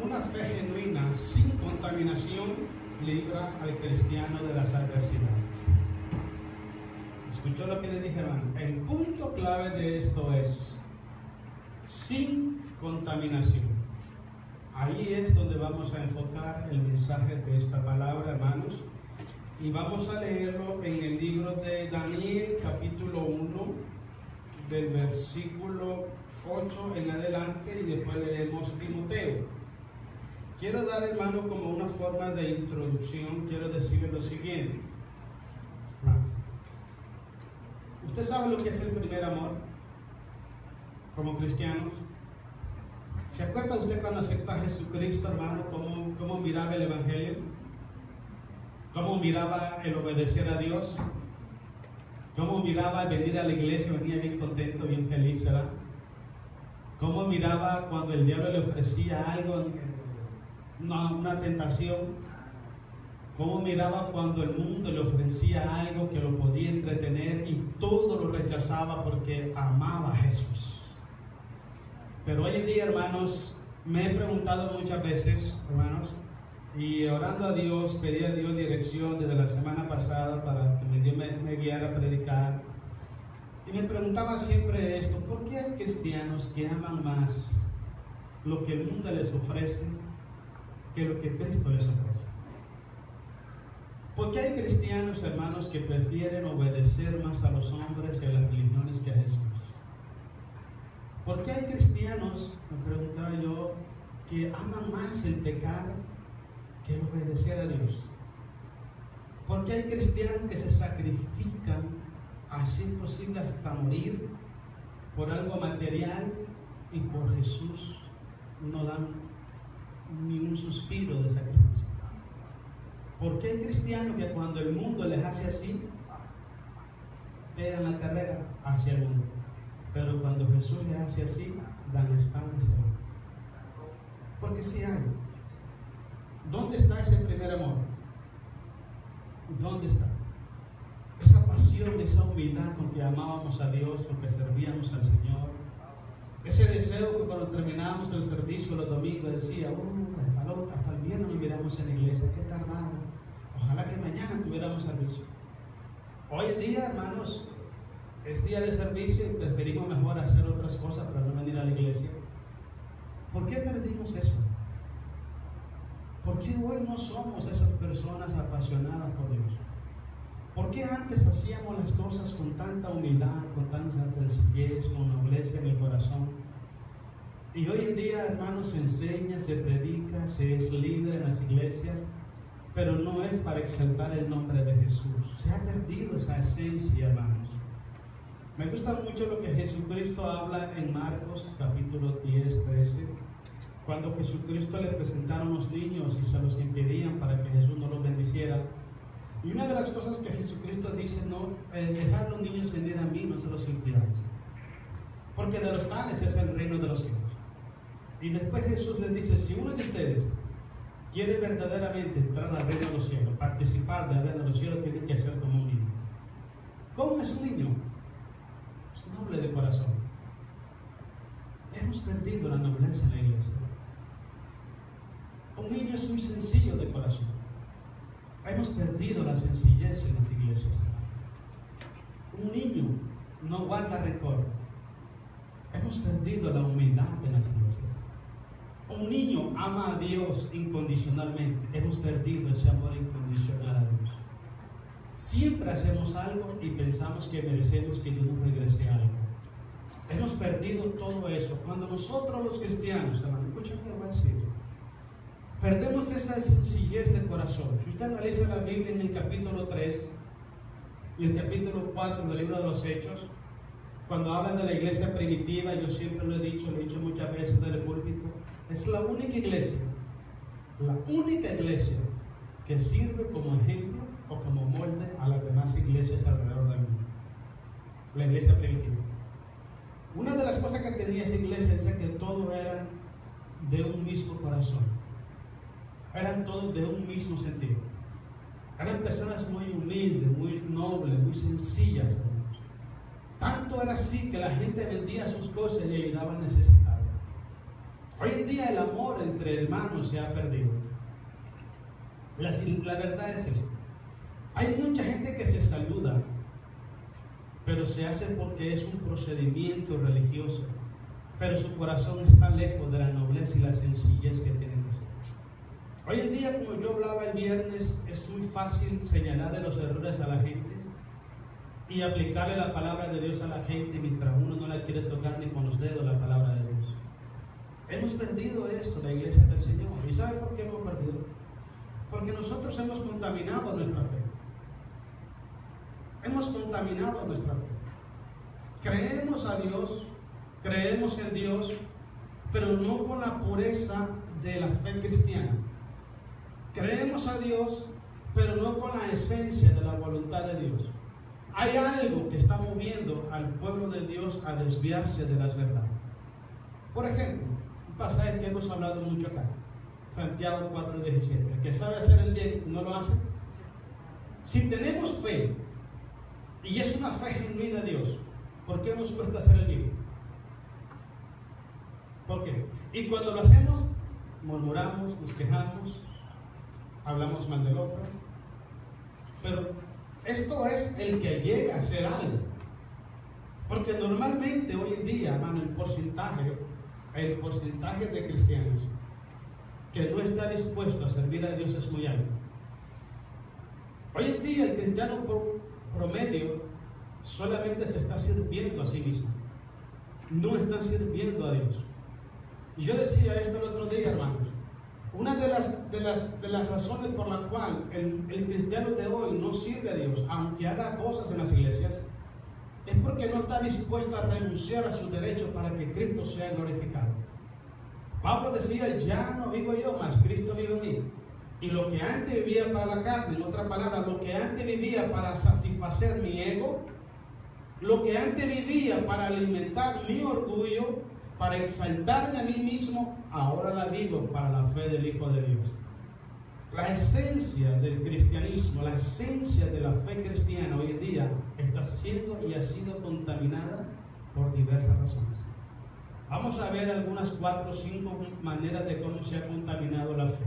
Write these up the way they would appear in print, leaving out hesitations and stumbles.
una fe genuina, sin contaminación, libra al cristiano de las adversidades. ¿Escuchó lo que le dije, hermano? El punto clave de esto es sin contaminación. Ahí es donde vamos a enfocar el mensaje de esta palabra, hermanos. Y vamos a leerlo en el libro de Daniel, capítulo 1, del versículo 8 en adelante, y después leemos Timoteo. Quiero dar, hermano, como una forma de introducción, quiero decirle lo siguiente. ¿Usted sabe lo que es el primer amor como cristianos? ¿Se acuerda usted cuando aceptó a Jesucristo, hermano, cómo miraba el Evangelio? ¿Cómo miraba el obedecer a Dios? ¿Cómo miraba el venir a la iglesia? Venía bien contento, bien feliz, ¿verdad? ¿Cómo miraba cuando el diablo le ofrecía algo, una tentación? ¿Cómo miraba cuando el mundo le ofrecía algo que lo podía entretener y todo lo rechazaba porque amaba a Jesús? Pero hoy en día, hermanos, me he preguntado muchas veces, hermanos, y orando a Dios, pedí a Dios dirección desde la semana pasada para que Dios me guiara a predicar. Y me preguntaba siempre esto: ¿por qué hay cristianos que aman más lo que el mundo les ofrece que lo que Cristo les ofrece? ¿Por qué hay cristianos, hermanos, que prefieren obedecer más a los hombres y a las religiones que a Jesús? ¿Por qué hay cristianos, me preguntaba yo, que aman más el pecar que el obedecer a Dios? ¿Por qué hay cristianos que se sacrifican, así es posible hasta morir, por algo material, y por Jesús no dan ni un suspiro de sacrificio? ¿Por qué hay cristianos que cuando el mundo les hace así, pegan la carrera hacia el mundo, pero cuando Jesús les hace así, dan la espalda hacia él? Porque sí hay. ¿Dónde está ese primer amor? ¿Dónde está? Esa pasión, esa humildad con que amábamos a Dios, con que servíamos al Señor. Ese deseo que cuando terminábamos el servicio los domingos decía: hasta el viernes nos viéramos en la iglesia, qué tardado. Ojalá que mañana tuviéramos servicio. Hoy en día, hermanos, es día de servicio y preferimos mejor hacer otras cosas para no venir a la iglesia. ¿Por qué perdimos eso? ¿Por qué hoy no somos esas personas apasionadas por Dios? ¿Por qué antes hacíamos las cosas con tanta humildad, con tanta sencillez, con nobleza en el corazón? Y hoy en día, hermanos, se enseña, se predica, se es líder en las iglesias, pero no es para exaltar el nombre de Jesús. Se ha perdido esa esencia, hermanos. Me gusta mucho lo que Jesucristo habla en Marcos capítulo 10, 13, cuando Jesucristo le presentaron los niños y se los impedían para que Jesús no los bendiciera. Y una de las cosas que Jesucristo dice: no, dejad los niños venir a mí, no se los impidáis, porque de los tales es el reino de los cielos. Y después Jesús les dice: si uno de ustedes quiere verdaderamente entrar al reino de los cielos, participar del reino de los cielos, tiene que ser como un niño. ¿Cómo es un niño? Es noble de corazón. Hemos perdido la nobleza en la iglesia. Un niño es muy sencillo de corazón. Hemos perdido la sencillez en las iglesias. Un niño no guarda rencor. Hemos perdido la humildad en las iglesias. Un niño ama a Dios incondicionalmente. Hemos perdido ese amor incondicional a Dios. Siempre hacemos algo y pensamos que merecemos que Dios nos regrese algo. Hemos perdido todo eso. Cuando nosotros los cristianos, hermano, escucha lo que voy a decir, perdemos esa sencillez de corazón. Si usted analiza la Biblia en el capítulo 3 y el capítulo 4 del libro de los Hechos, cuando habla de la iglesia primitiva, yo siempre lo he dicho muchas veces desde el púlpito, es la única iglesia que sirve como ejemplo o como molde a las demás iglesias alrededor del mundo. La iglesia primitiva. Una de las cosas que tenía esa iglesia es que todos eran de un mismo corazón. Eran todos de un mismo sentido. Eran personas muy humildes, muy nobles, muy sencillas, hermanos. Tanto era así que la gente vendía sus cosas y ayudaba al necesitado. Hoy en día el amor entre hermanos se ha perdido. La verdad es esto. Hay mucha gente que se saluda, pero se hace porque es un procedimiento religioso, pero su corazón está lejos de la nobleza y la sencillez que tiene que ser. Hoy en día, como yo hablaba el viernes, es muy fácil señalarle los errores a la gente y aplicarle la palabra de Dios a la gente mientras uno no la quiere tocar ni con los dedos la palabra de Dios. Hemos perdido esto, la iglesia del Señor. ¿Y sabe por qué hemos perdido? Porque nosotros hemos contaminado nuestra fe. Hemos contaminado nuestra fe. Creemos a Dios, creemos en Dios, pero no con la pureza de la fe cristiana. Creemos a Dios, pero no con la esencia de la voluntad de Dios. Hay algo que está moviendo al pueblo de Dios a desviarse de las verdades. Por ejemplo, un pasaje que hemos hablado mucho acá, Santiago 4:17. El que sabe hacer el bien no lo hace. Si tenemos fe, y es una fe genuina a Dios, ¿por qué nos cuesta hacer el bien? ¿Por qué? Y cuando lo hacemos, murmuramos, nos quejamos, hablamos mal del otro. Pero esto es el que llega a hacer algo. Porque normalmente hoy en día, hermano, el porcentaje de cristianos que no está dispuesto a servir a Dios es muy alto. Hoy en día el cristiano promedio solamente se está sirviendo a sí mismo. No está sirviendo a Dios. Y yo decía esto el otro día, hermanos. Una de las razones por la cual el cristiano de hoy no sirve a Dios, aunque haga cosas en las iglesias, es porque no está dispuesto a renunciar a su derecho para que Cristo sea glorificado. Pablo decía, ya no vivo yo, mas Cristo vive en mí. Y lo que antes vivía para la carne, en otra palabra, lo que antes vivía para satisfacer mi ego, lo que antes vivía para alimentar mi orgullo, para exaltarme a mí mismo, ahora la vivo para la fe del Hijo de Dios. La esencia del cristianismo, la esencia de la fe cristiana hoy en día está siendo y ha sido contaminada por diversas razones. Vamos a ver algunas 4 o 5 maneras de cómo se ha contaminado la fe.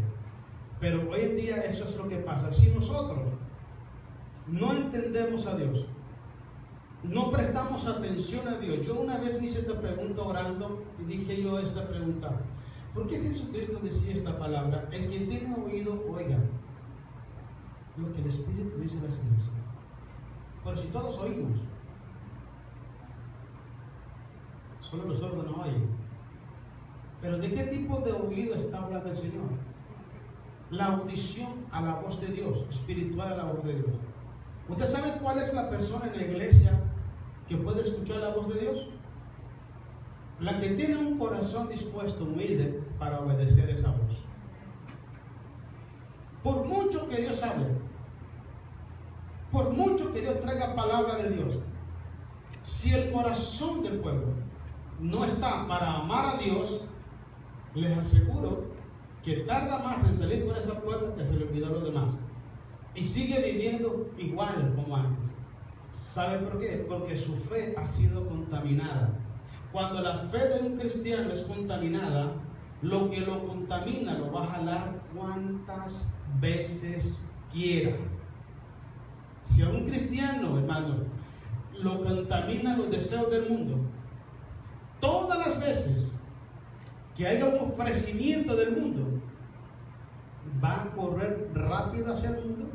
Pero hoy en día eso es lo que pasa. Si nosotros no entendemos a Dios, no prestamos atención a Dios. Yo una vez me hice esta pregunta orando y dije yo esta pregunta: ¿por qué Jesucristo decía esta palabra? El que tiene oído, oiga lo que el Espíritu dice en las iglesias. Pero si todos oímos, solo los sordos no oyen. Pero ¿de qué tipo de oído está hablando el Señor? La audición a la voz de Dios, espiritual a la voz de Dios. ¿Usted sabe cuál es la persona en la iglesia que puede escuchar la voz de Dios? La que tiene un corazón dispuesto, humilde, para obedecer esa voz. Por mucho que Dios hable, por mucho que Dios traiga palabra de Dios, si el corazón del pueblo no está para amar a Dios, les aseguro que tarda más en salir por esa puerta que se le olvidó a los demás. Y sigue viviendo igual como antes. ¿Sabe por qué? Porque su fe ha sido contaminada. Cuando la fe de un cristiano es contaminada, lo que lo contamina lo va a jalar cuantas veces quiera. Si a un cristiano, hermano, lo contaminan los deseos del mundo, todas las veces que haya un ofrecimiento del mundo, va a correr rápido hacia el mundo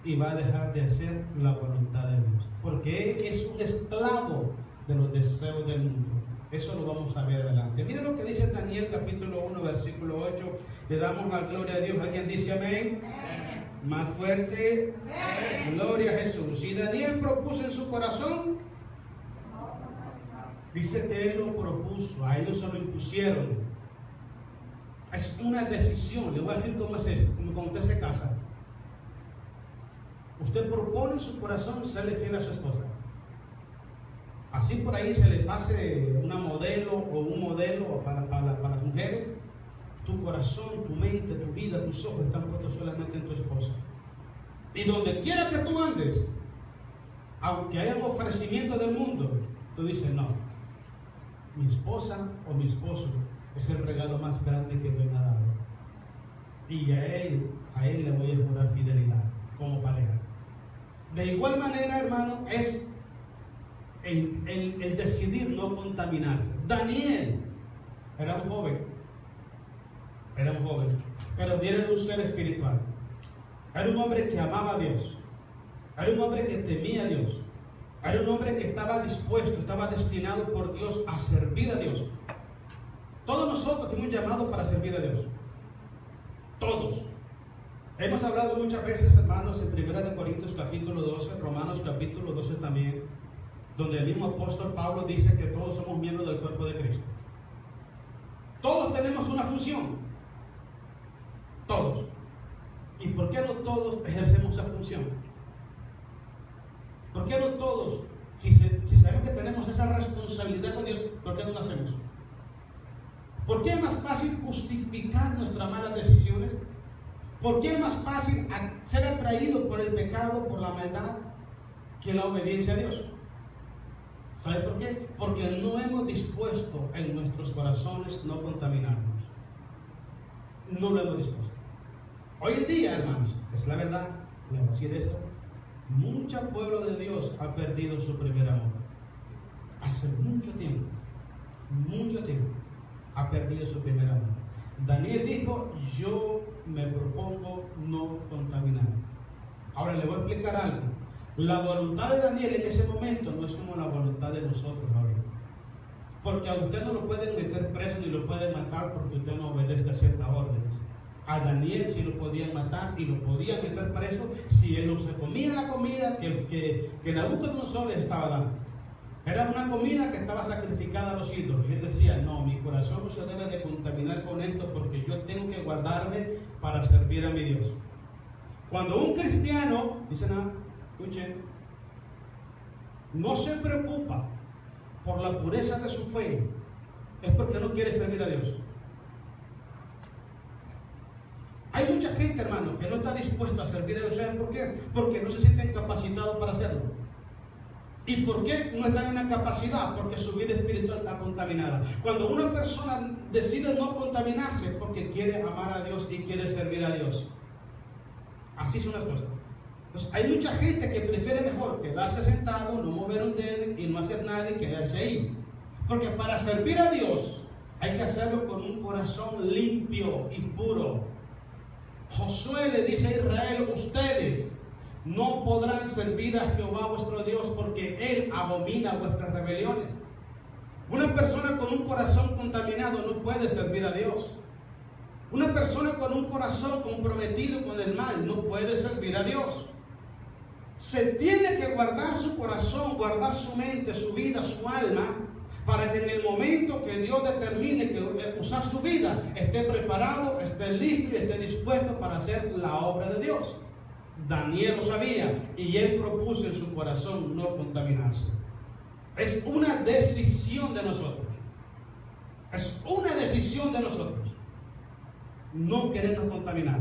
y va a dejar de hacer la voluntad de Dios, porque es un esclavo de los deseos del mundo. Eso lo vamos a ver adelante. Mira lo que dice Daniel capítulo 1 versículo 8. Le damos la gloria a Dios. ¿Alguien dice amén? Amén. Más fuerte. Amén. Gloria a Jesús. Y Daniel propuso en su corazón, dice que él lo propuso, a ellos se lo impusieron. Es una decisión. Le voy a decir cómo es esto, como cuando usted se casa. Usted propone en su corazón serle fiel a su esposa. Así por ahí se le pase una modelo o un modelo para las mujeres. Tu corazón, tu mente, tu vida, tus ojos están puestos solamente en tu esposa. Y donde quiera que tú andes, aunque haya un ofrecimiento del mundo, tú dices no. Mi esposa o mi esposo es el regalo más grande que Dios me ha dado. Y a él le voy a jurar fidelidad como pareja. De igual manera, hermano, es el decidir no contaminarse. Daniel era un joven, pero Daniel era un ser espiritual. Era un hombre que amaba a Dios. Era un hombre que temía a Dios. Era un hombre que estaba dispuesto, estaba destinado por Dios a servir a Dios. Todos nosotros fuimos llamados para servir a Dios. Todos. Hemos hablado muchas veces, hermanos, en 1 Corintios capítulo 12, Romanos capítulo 12 también, donde el mismo apóstol Pablo dice que todos somos miembros del cuerpo de Cristo. Todos tenemos una función. Todos. ¿Y por qué no todos ejercemos esa función? ¿Por qué no todos, si sabemos que tenemos esa responsabilidad con Dios, por qué no lo hacemos? ¿Por qué es más fácil justificar nuestras malas decisiones? ¿Por qué es más fácil ser atraído por el pecado, por la maldad, que la obediencia a Dios? ¿Sabe por qué? Porque no hemos dispuesto en nuestros corazones no contaminarnos. No lo hemos dispuesto. Hoy en día, hermanos, es la verdad, le voy a decir esto, mucho pueblo de Dios ha perdido su primer amor. Hace mucho tiempo ha perdido su primer amor. Daniel dijo, yo me propongo no contaminar. Ahora le voy a explicar algo. La voluntad de Daniel en ese momento no es como la voluntad de nosotros ahora. Porque a usted no lo pueden meter preso ni lo pueden matar porque usted no obedezca ciertas órdenes. A Daniel sí lo podían matar y lo podían meter preso si él no se comía la comida que Nabucodonosor les estaba dando. Era una comida que estaba sacrificada a los ídolos. Y él decía, no, mi corazón no se debe de contaminar con esto porque yo tengo que guardarme para servir a mi Dios. Cuando un cristiano, dice nada, escuchen, no se preocupa por la pureza de su fe, es porque no quiere servir a Dios. Hay mucha gente, hermano, que no está dispuesto a servir a Dios. ¿Saben por qué? Porque no se sienten capacitados para hacerlo. ¿Y por qué no están en la capacidad? Porque su vida espiritual está contaminada. Cuando una persona decide no contaminarse, es porque quiere amar a Dios y quiere servir a Dios. Así son las cosas. Entonces, hay mucha gente que prefiere mejor quedarse sentado, no mover un dedo y no hacer nada y quedarse ahí. Porque para servir a Dios hay que hacerlo con un corazón limpio y puro. Josué le dice a Israel, ustedes no podrán servir a Jehová vuestro Dios porque Él abomina vuestras rebeliones. Una persona con un corazón contaminado no puede servir a Dios. Una persona con un corazón comprometido con el mal no puede servir a Dios. Se tiene que guardar su corazón, guardar su mente, su vida, su alma, para que en el momento que Dios determine que usar su vida, esté preparado, esté listo y esté dispuesto para hacer la obra de Dios. Daniel lo sabía y él propuso en su corazón no contaminarse. Es una decisión de nosotros. Es una decisión de nosotros. No querernos contaminar.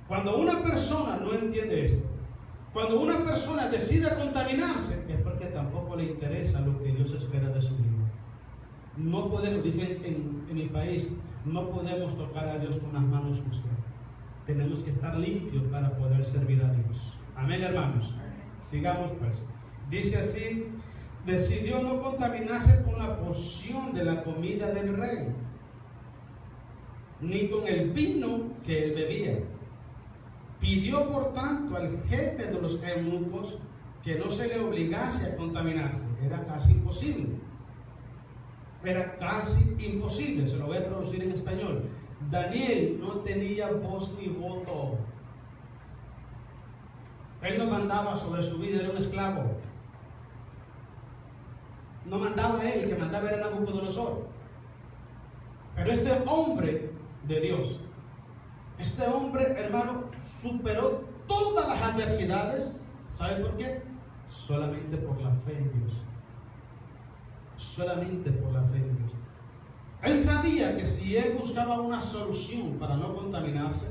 Cuando una persona no entiende esto, cuando una persona decide contaminarse, es porque tampoco le interesa lo que Dios espera de su vida. No podemos, dice en mi país, no podemos tocar a Dios con las manos sucias. Tenemos que estar limpios para poder servir a Dios. Amén, hermanos. Sigamos pues. Dice así, decidió no contaminarse con la porción de la comida del rey, ni con el vino que él bebía. Pidió por tanto al jefe de los eunucos que no se le obligase a contaminarse. Era casi imposible. Era casi imposible. Se lo voy a traducir en español. Daniel no tenía voz ni voto. Él no mandaba sobre su vida, era un esclavo. No mandaba él, el que mandaba era Nabucodonosor. Pero este hombre de Dios, este hombre, hermano, superó todas las adversidades. ¿Sabe por qué? Solamente por la fe en Dios. Solamente por la fe en Dios. Él sabía que si él buscaba una solución para no contaminarse,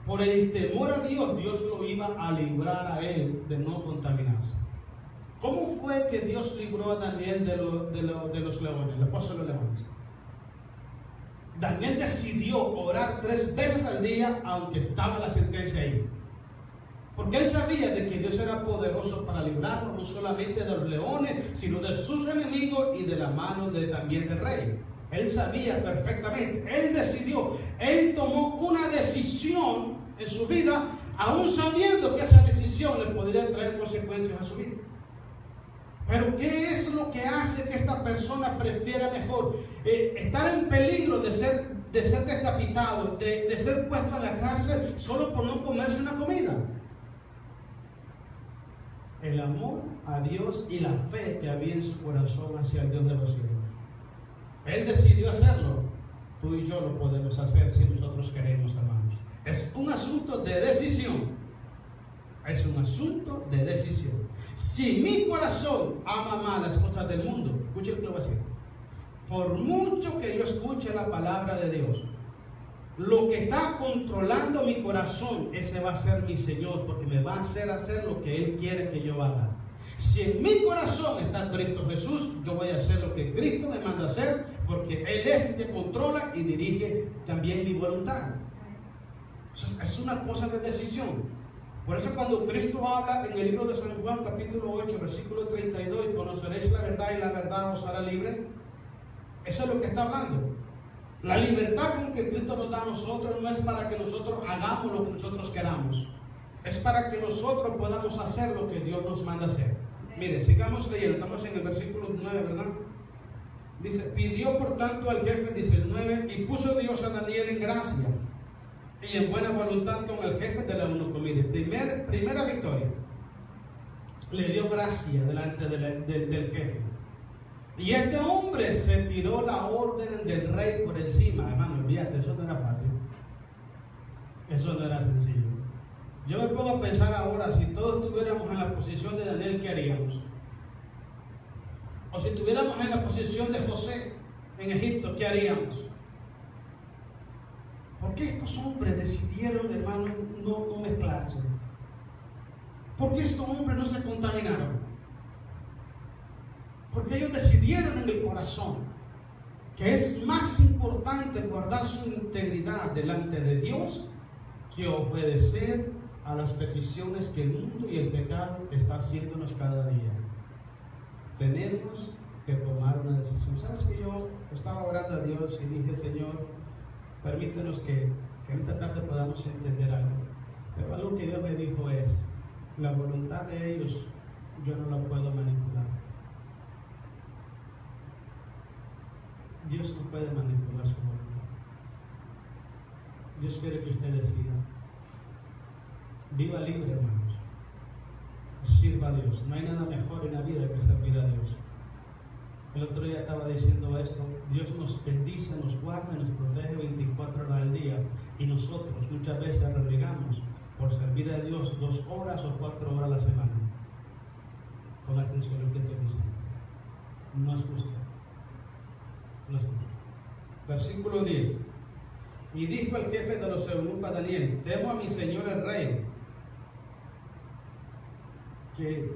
por el temor a Dios, Dios lo iba a librar a él de no contaminarse. ¿Cómo fue que Dios libró a Daniel de los leones, la fosa de los leones? Daniel decidió orar 3 veces al día, aunque estaba la sentencia ahí. Porque él sabía de que Dios era poderoso para librarlo, no solamente de los leones, sino de sus enemigos y de la mano también del rey. Él sabía perfectamente. Él decidió, él tomó una decisión en su vida, aún sabiendo que esa decisión le podría traer consecuencias a su vida. Pero ¿qué es lo que hace que esta persona prefiera mejor estar en peligro de ser decapitado, de ser puesto en la cárcel solo por no comerse una comida? El amor a Dios y la fe que había en su corazón hacia el Dios de los cielos. Él decidió hacerlo. Tú y yo lo podemos hacer si nosotros queremos, hermanos. Es un asunto de decisión. Es un asunto de decisión. Si mi corazón ama más las cosas del mundo, escuche lo que voy a decir. Por mucho que yo escuche la palabra de Dios, lo que está controlando mi corazón, ese va a ser mi Señor, porque me va a hacer lo que Él quiere que yo haga. Si en mi corazón está Cristo Jesús, yo voy a hacer lo que Cristo me manda hacer, porque Él es el que controla y dirige también mi voluntad. Es una cosa de decisión. Por eso cuando Cristo habla en el libro de San Juan, capítulo 8, versículo 32, y conoceréis la verdad y la verdad os hará libre, eso es lo que está hablando. La libertad con que Cristo nos da a nosotros no es para que nosotros hagamos lo que nosotros queramos. Es para que nosotros podamos hacer lo que Dios nos manda hacer. Mire, sigamos leyendo. Estamos en el versículo 9, ¿verdad? Dice, pidió por tanto al jefe, dice el 9, y puso Dios a Daniel en gracia y en buena voluntad con el jefe del eunuco. Mire, primera victoria. Le dio gracia delante del jefe. Y este hombre se tiró la orden del rey por encima. Hermano, olvídate, eso no era fácil. Eso no era sencillo. Yo me pongo a pensar ahora, si todos estuviéramos en la posición de Daniel, ¿qué haríamos? O si estuviéramos en la posición de José en Egipto, ¿qué haríamos? ¿Por qué estos hombres decidieron, hermano, no mezclarse? ¿Por qué estos hombres no se contaminaron? Porque ellos decidieron en el corazón que es más importante guardar su integridad delante de Dios que obedecer a las peticiones que el mundo y el pecado está haciéndonos cada día. Tenemos que tomar una decisión. ¿Sabes que yo estaba orando a Dios y dije, Señor, permítenos que en esta tarde podamos entender algo? Pero algo que Dios me dijo es, la voluntad de ellos yo no la puedo manipular. Dios no puede manipular su voluntad. Dios quiere que usted decida. Viva libre, hermanos. Sirva a Dios. No hay nada mejor en la vida que servir a Dios. El otro día estaba diciendo esto. Dios nos bendice, nos guarda, nos protege 24 horas al día. Y nosotros muchas veces renegamos por servir a Dios 2 horas o 4 horas a la semana. Pon atención a lo que estoy diciendo. No es justo. No es justo. Versículo 10. Y dijo el jefe de los eunucos a Daniel, temo a mi señor el rey, que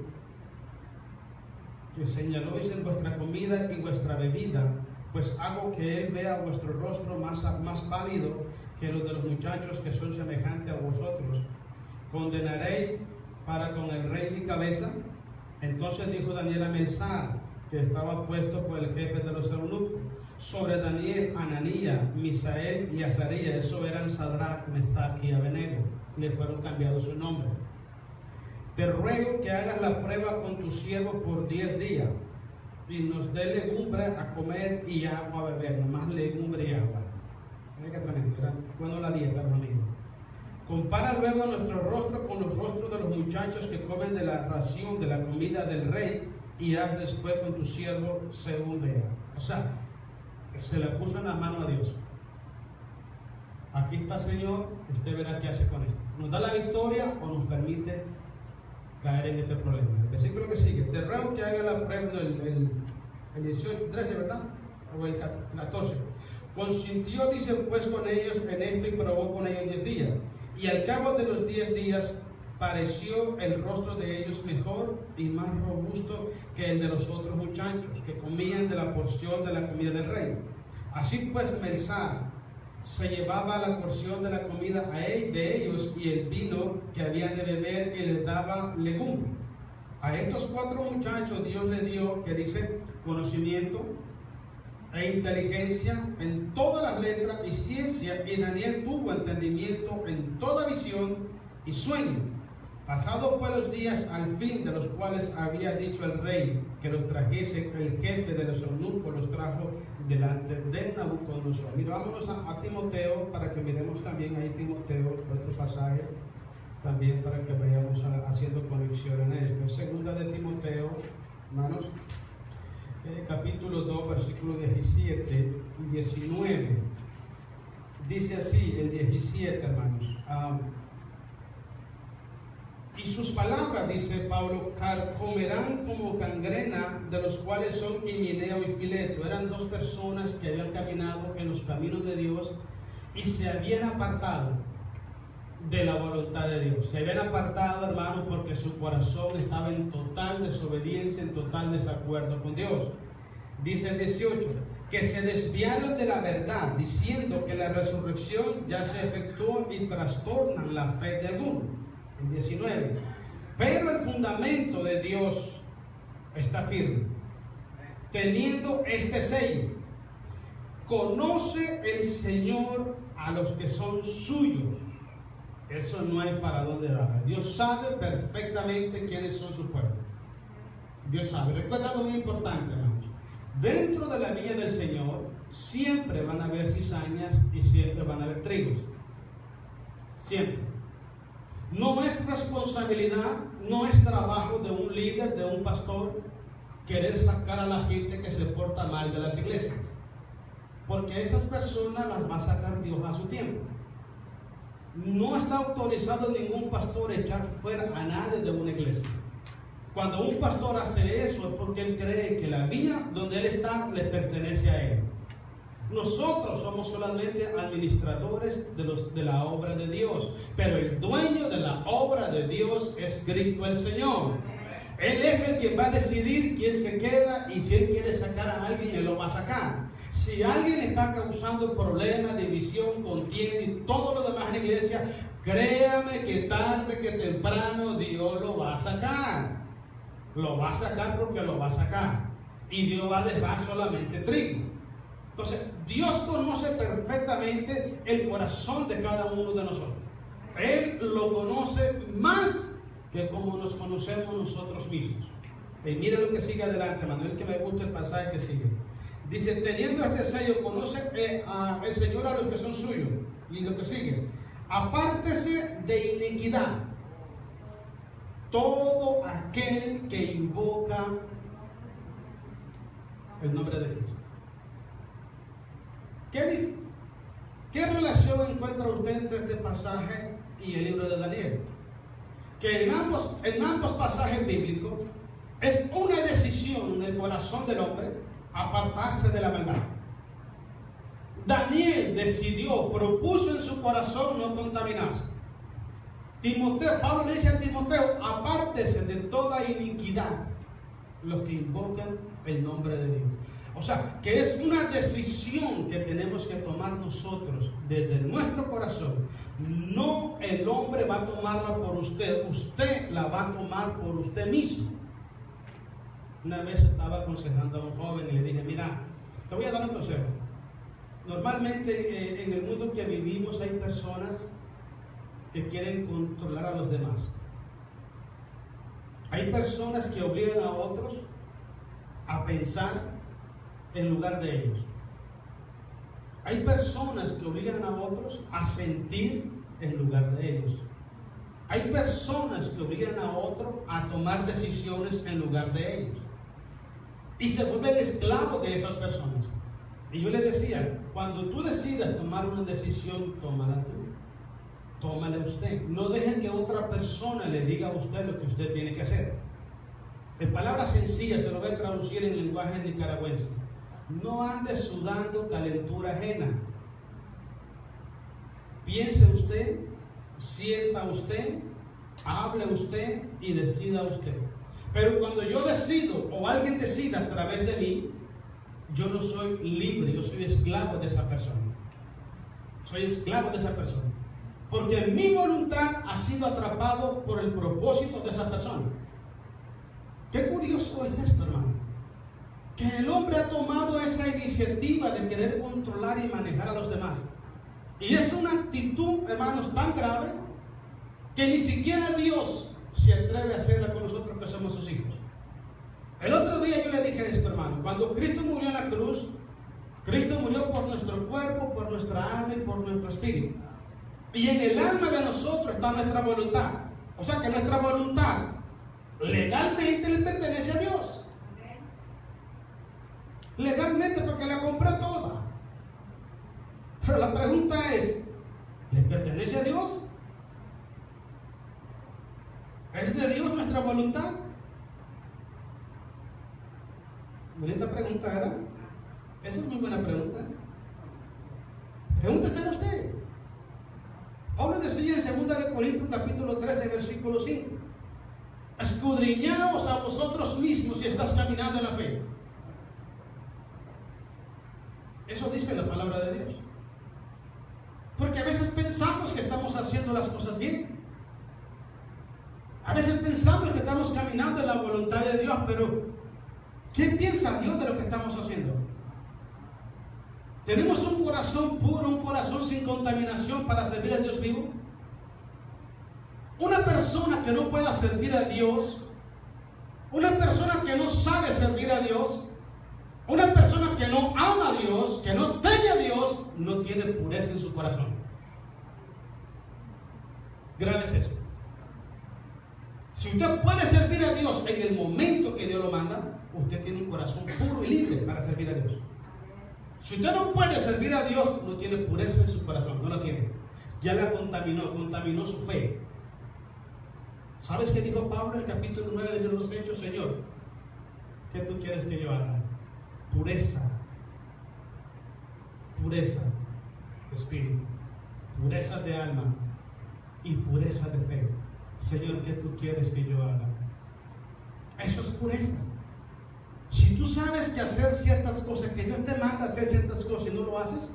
señaléis en vuestra comida y vuestra bebida, pues hago que él vea vuestro rostro más pálido que los de los muchachos que son semejantes a vosotros. ¿Condenaréis para con el rey mi cabeza? Entonces dijo Daniel a Melzar, que estaba puesto por el jefe de los eunucos, sobre Daniel, Ananías, Misael y Azarías, eso eran Sadrach, Mesach y Abednego, le fueron cambiados su nombre. Te ruego que hagas la prueba con tu siervo por 10 días y nos dé legumbre a comer y agua a beber, nomás legumbre y agua. Hay que tener bueno la dieta, amigo. Compara luego nuestro rostro con los rostros de los muchachos que comen de la ración, de la comida del rey, y haz después con tu siervo según vea. O sea, se le puso en la mano a Dios. Aquí está, Señor, usted verá qué hace con esto. ¿Nos da la victoria o nos permite caer en este problema? El versículo que sigue, te ruego que haga la prueba, el 18, 13, ¿verdad? O el 14. Consintió, dice, pues con ellos en esto y probó con ellos 10 días. Y al cabo de los 10 días pareció el rostro de ellos mejor y más robusto que el de los otros muchachos que comían de la porción de la comida del rey. Así pues Melzar se llevaba la porción de la comida de ellos y el vino que habían de beber, y les daba legumbre. A estos 4 muchachos Dios les dio, que dice, conocimiento e inteligencia en todas las letras y ciencia, y Daniel tuvo entendimiento en toda visión y sueño. Pasados pues los días, al fin de los cuales había dicho el rey que los trajese, el jefe de los eunucos los trajo delante de Nabucodonosor. Mira, vámonos a Timoteo, para que miremos también ahí Timoteo, otro pasaje, también para que vayamos haciendo conexión en esto. Segunda de Timoteo, hermanos, capítulo 2, versículo 17 y 19. Dice así, el 17, hermanos. Y sus palabras, dice Pablo, carcomerán como gangrena, de los cuales son Himeneo y Fileto. Eran 2 personas que habían caminado en los caminos de Dios y se habían apartado de la voluntad de Dios. Se habían apartado, hermanos, porque su corazón estaba en total desobediencia, en total desacuerdo con Dios. Dice el 18, que se desviaron de la verdad, diciendo que la resurrección ya se efectuó, y trastornan la fe de algunos. El 19, pero el fundamento de Dios está firme, teniendo este sello: conoce el Señor a los que son suyos. Eso no hay para dónde darle. Dios sabe perfectamente quiénes son sus pueblos. Dios sabe. Recuerda algo muy importante, hermanos. Dentro de la viña del Señor siempre van a haber cizañas y siempre van a haber trigos. Siempre. No es responsabilidad, no es trabajo de un líder, de un pastor, querer sacar a la gente que se porta mal de las iglesias. Porque esas personas las va a sacar Dios a su tiempo. No está autorizado ningún pastor a echar fuera a nadie de una iglesia. Cuando un pastor hace eso es porque él cree que la viña donde él está le pertenece a él. Nosotros somos solamente administradores de la obra de Dios, pero el dueño de la obra de Dios es Cristo el Señor. Él es el que va a decidir quién se queda, y si Él quiere sacar a alguien, Él lo va a sacar. Si alguien está causando problemas, división, contienda y todo lo demás en la iglesia, créame que tarde que temprano Dios lo va a sacar. Lo va a sacar porque lo va a sacar. Y Dios va a dejar solamente trigo. Entonces, Dios conoce perfectamente el corazón de cada uno de nosotros. Él lo conoce más que como nos conocemos nosotros mismos. Y mire lo que sigue adelante, Manuel, que me gusta el pasaje que sigue. Dice, teniendo este sello, conoce el Señor a los que son suyos. Y lo que sigue, apártese de iniquidad todo aquel que invoca el nombre de Cristo. ¿Qué relación encuentra usted entre este pasaje y el libro de Daniel? Que en ambos pasajes bíblicos es una decisión en el corazón del hombre apartarse de la maldad. Daniel propuso en su corazón no contaminarse. Pablo le dice a Timoteo, apártese de toda iniquidad los que invocan el nombre de Dios. O sea, que es una decisión que tenemos que tomar nosotros desde nuestro corazón. No el hombre va a tomarla por usted, usted la va a tomar por usted mismo. Una vez estaba aconsejando a un joven y le dije, mira, te voy a dar un consejo. Normalmente en el mundo que vivimos hay personas que quieren controlar a los demás. Hay personas que obligan a otros a pensar en lugar de ellos. Hay personas que obligan a otros a sentir en lugar de ellos. Hay personas que obligan a otros a tomar decisiones en lugar de ellos. Y se vuelven esclavos de esas personas. Y yo les decía, cuando tú decidas tomar una decisión, tómala tú. Tómala usted. No dejen que otra persona le diga a usted lo que usted tiene que hacer. En palabras sencillas, se lo voy a traducir en lenguaje nicaragüense. No ande sudando calentura ajena. Piense usted, sienta usted, hable usted y decida usted. Pero cuando yo decido o alguien decida a través de mí, yo no soy libre, yo soy esclavo de esa persona. soy esclavo de esa persona. Porque mi voluntad ha sido atrapado por el propósito de esa persona. Qué curioso es esto, hermano. Que el hombre ha tomado esa iniciativa de querer controlar y manejar a los demás. Y es una actitud, hermanos, tan grave que ni siquiera Dios se atreve a hacerla con nosotros que somos sus hijos. El otro día yo le dije esto, hermano. Cuando Cristo murió en la cruz, Cristo murió por nuestro cuerpo, por nuestra alma y por nuestro espíritu. Y en el alma de nosotros está nuestra voluntad. O sea que nuestra voluntad legalmente le pertenece a Dios. Legalmente, porque la compró toda. Pero la pregunta es, ¿le pertenece a Dios? ¿Es de Dios nuestra voluntad? Bonita pregunta, ¿verdad? Esa es muy buena pregunta. Pregúntesela a usted. Pablo decía en 2 Corintios capítulo 13, versículo 5: escudriñaos a vosotros mismos si estás caminando en la fe. Eso dice la palabra de Dios. Porque a veces pensamos que estamos haciendo las cosas bien. A veces pensamos que estamos caminando en la voluntad de Dios, pero ¿qué piensa Dios de lo que estamos haciendo? ¿Tenemos un corazón puro, un corazón sin contaminación para servir a Dios vivo? Una persona que no pueda servir a Dios, una persona que no sabe servir a Dios, una persona que no ama a Dios, que no teme a Dios, no tiene pureza en su corazón. Grave es eso. Si usted puede servir a Dios en el momento que Dios lo manda, usted tiene un corazón puro y libre para servir a Dios. Si usted no puede servir a Dios, no tiene pureza en su corazón, no la tiene. Ya la contaminó su fe. ¿Sabes qué dijo Pablo en el capítulo 9 de los Hechos? Señor, ¿qué tú quieres que yo haga? Pureza de espíritu, pureza de alma y pureza de fe. Señor, ¿qué tú quieres que yo haga? Eso es pureza. Si tú sabes que hacer ciertas cosas, que Dios te manda a hacer ciertas cosas y no lo haces,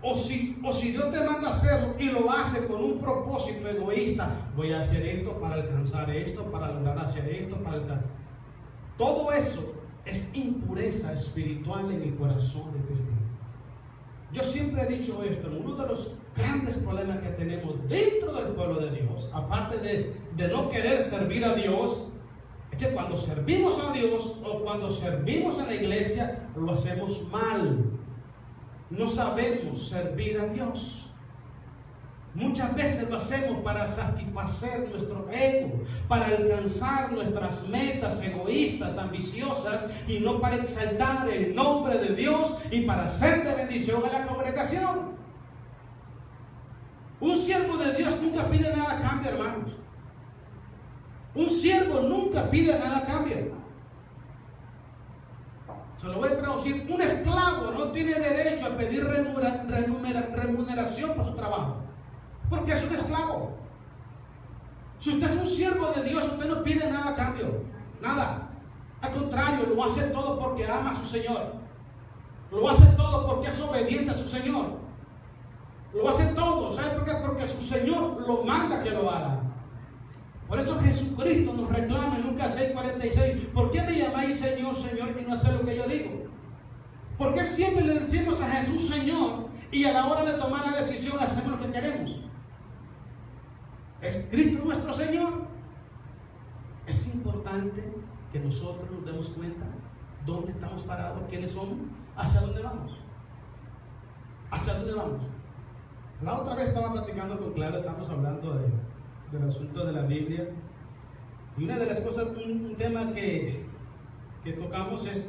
o si Dios te manda a hacerlo y lo hace con un propósito egoísta, voy a hacer esto para alcanzar esto, para lograr hacer esto, para alcanzar. Todo eso es impureza espiritual en el corazón del cristiano. Yo siempre he dicho esto, uno de los grandes problemas que tenemos dentro del pueblo de Dios, aparte de no querer servir a Dios, es que cuando servimos a Dios o cuando servimos a la iglesia, lo hacemos mal. No sabemos servir a Dios. Muchas veces lo hacemos para satisfacer nuestro ego, para alcanzar nuestras metas egoístas, ambiciosas, y no para exaltar el nombre de Dios y para ser de bendición a la congregación. Un siervo de Dios nunca pide nada a cambio, hermanos. Un siervo nunca pide nada a cambio. Se lo voy a traducir. Un esclavo no tiene derecho a pedir remuneración por su trabajo, porque es un esclavo. Si usted es un siervo de Dios, usted no pide nada a cambio. Nada. Al contrario, lo hace todo porque ama a su Señor. Lo hace todo porque es obediente a su Señor. Lo hace todo. ¿Sabe por qué? Porque su Señor lo manda que lo haga. Por eso Jesucristo nos reclama en Lucas 6:46. ¿Por qué me llamáis Señor, Señor, y no hacéis lo que yo digo? ¿Por qué siempre le decimos a Jesús Señor y a la hora de tomar la decisión hacemos lo que queremos? ¿Es Cristo nuestro Señor? Es importante que nosotros nos demos cuenta dónde estamos parados, quiénes somos, hacia dónde vamos. ¿Hacia dónde vamos? La otra vez estaba platicando con Claudia, estamos hablando del asunto de la Biblia. Y una de las cosas, un tema que tocamos es,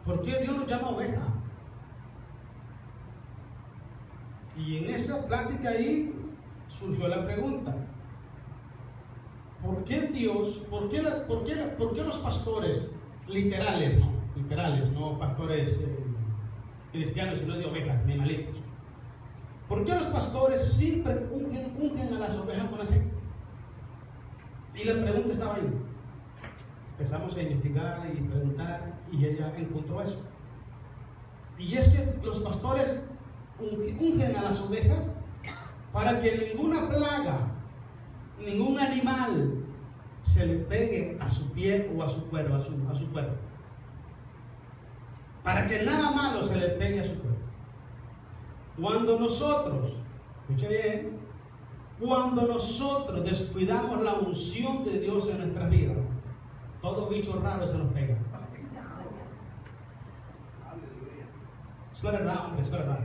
¿por qué Dios nos llama oveja? Y en esa plática ahí surgió la pregunta: ¿por qué Dios, por qué los pastores literales, no pastores cristianos, sino de ovejas, animalitos? ¿Por qué los pastores siempre ungen a las ovejas con aceite? Y la pregunta estaba ahí. Empezamos a investigar y preguntar, y ella encontró eso. Y es que los pastores ungen a las ovejas para que ninguna plaga, ningún animal se le pegue a su piel o a su cuerpo, a su cuerpo. Para que nada malo se le pegue a su cuerpo. Cuando nosotros, escuche bien, cuando nosotros descuidamos la unción de Dios en nuestras vidas, todo bicho raro se nos pega. Es la verdad, hombre, es la verdad.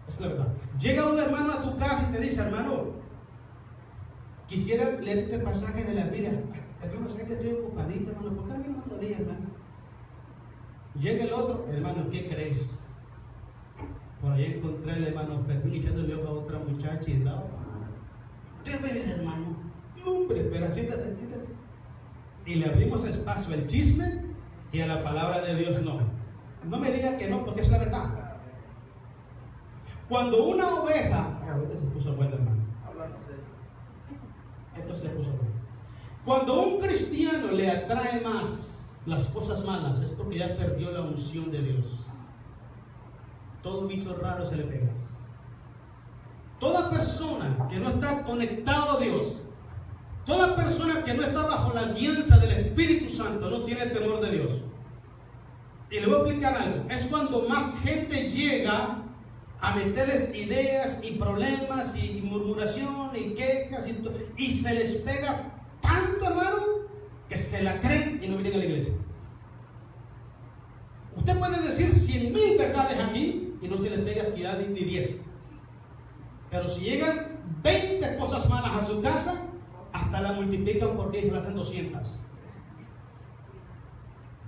Es la verdad. Llega un hermano a tu casa y te dice, hermano, quisiera leer este pasaje de la Biblia. Hermano, ¿sabes que estoy ocupadito, hermano? ¿Por qué no viene otro día, hermano? Llega el otro, hermano, ¿qué crees? Por ahí encontré al hermano Fermín echándole ojo a otra muchacha y la otra. De ver, hermano. Hombre, espera, siéntate. Y le abrimos espacio al chisme y a la palabra de Dios no. No me diga que no, porque es la verdad. Cuando una oveja, ahorita se puso bueno, hermano. Esto se puso bueno. Cuando un cristiano le atrae más las cosas malas, es porque ya perdió la unción de Dios. Todo bicho raro se le pega. Toda persona que no está conectado a Dios, toda persona que no está bajo la guianza del Espíritu Santo, no tiene temor de Dios. Y le voy a explicar algo. Es cuando más gente llega a meterles ideas y problemas y murmuración y quejas y se les pega tanto, hermano, que se la creen y no vienen a la iglesia. Usted puede decir 100,000 verdades aquí y no se les pega piedad ni 10. Pero si llegan 20 cosas malas a su casa, hasta la multiplican por 10 y la hacen 200.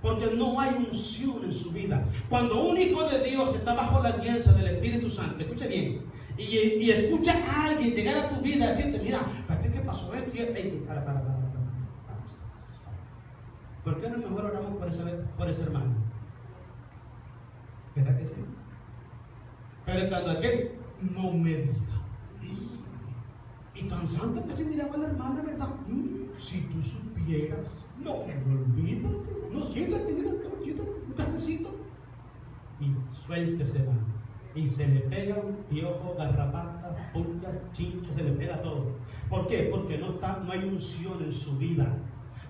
Porque no hay unción en su vida. Cuando un hijo de Dios está bajo la guianza del Espíritu Santo, escucha bien, y escucha a alguien llegar a tu vida y decirte, mira, fíjate qué pasó esto y para. ¿Por qué no mejor oramos por ese hermano? ¿Verdad que sí? Pero cuando aquel no me diga, y tan santa que se miraba a la hermana, ¿verdad? Si tú supieras, no, olvídate, no, siéntate, mira, siéntate, un cafecito, y suéltese, hermano, y se le pegan piojos, garrapatas, pulgas, chinchos, se le pega todo. ¿Por qué? Porque no hay unción en su vida,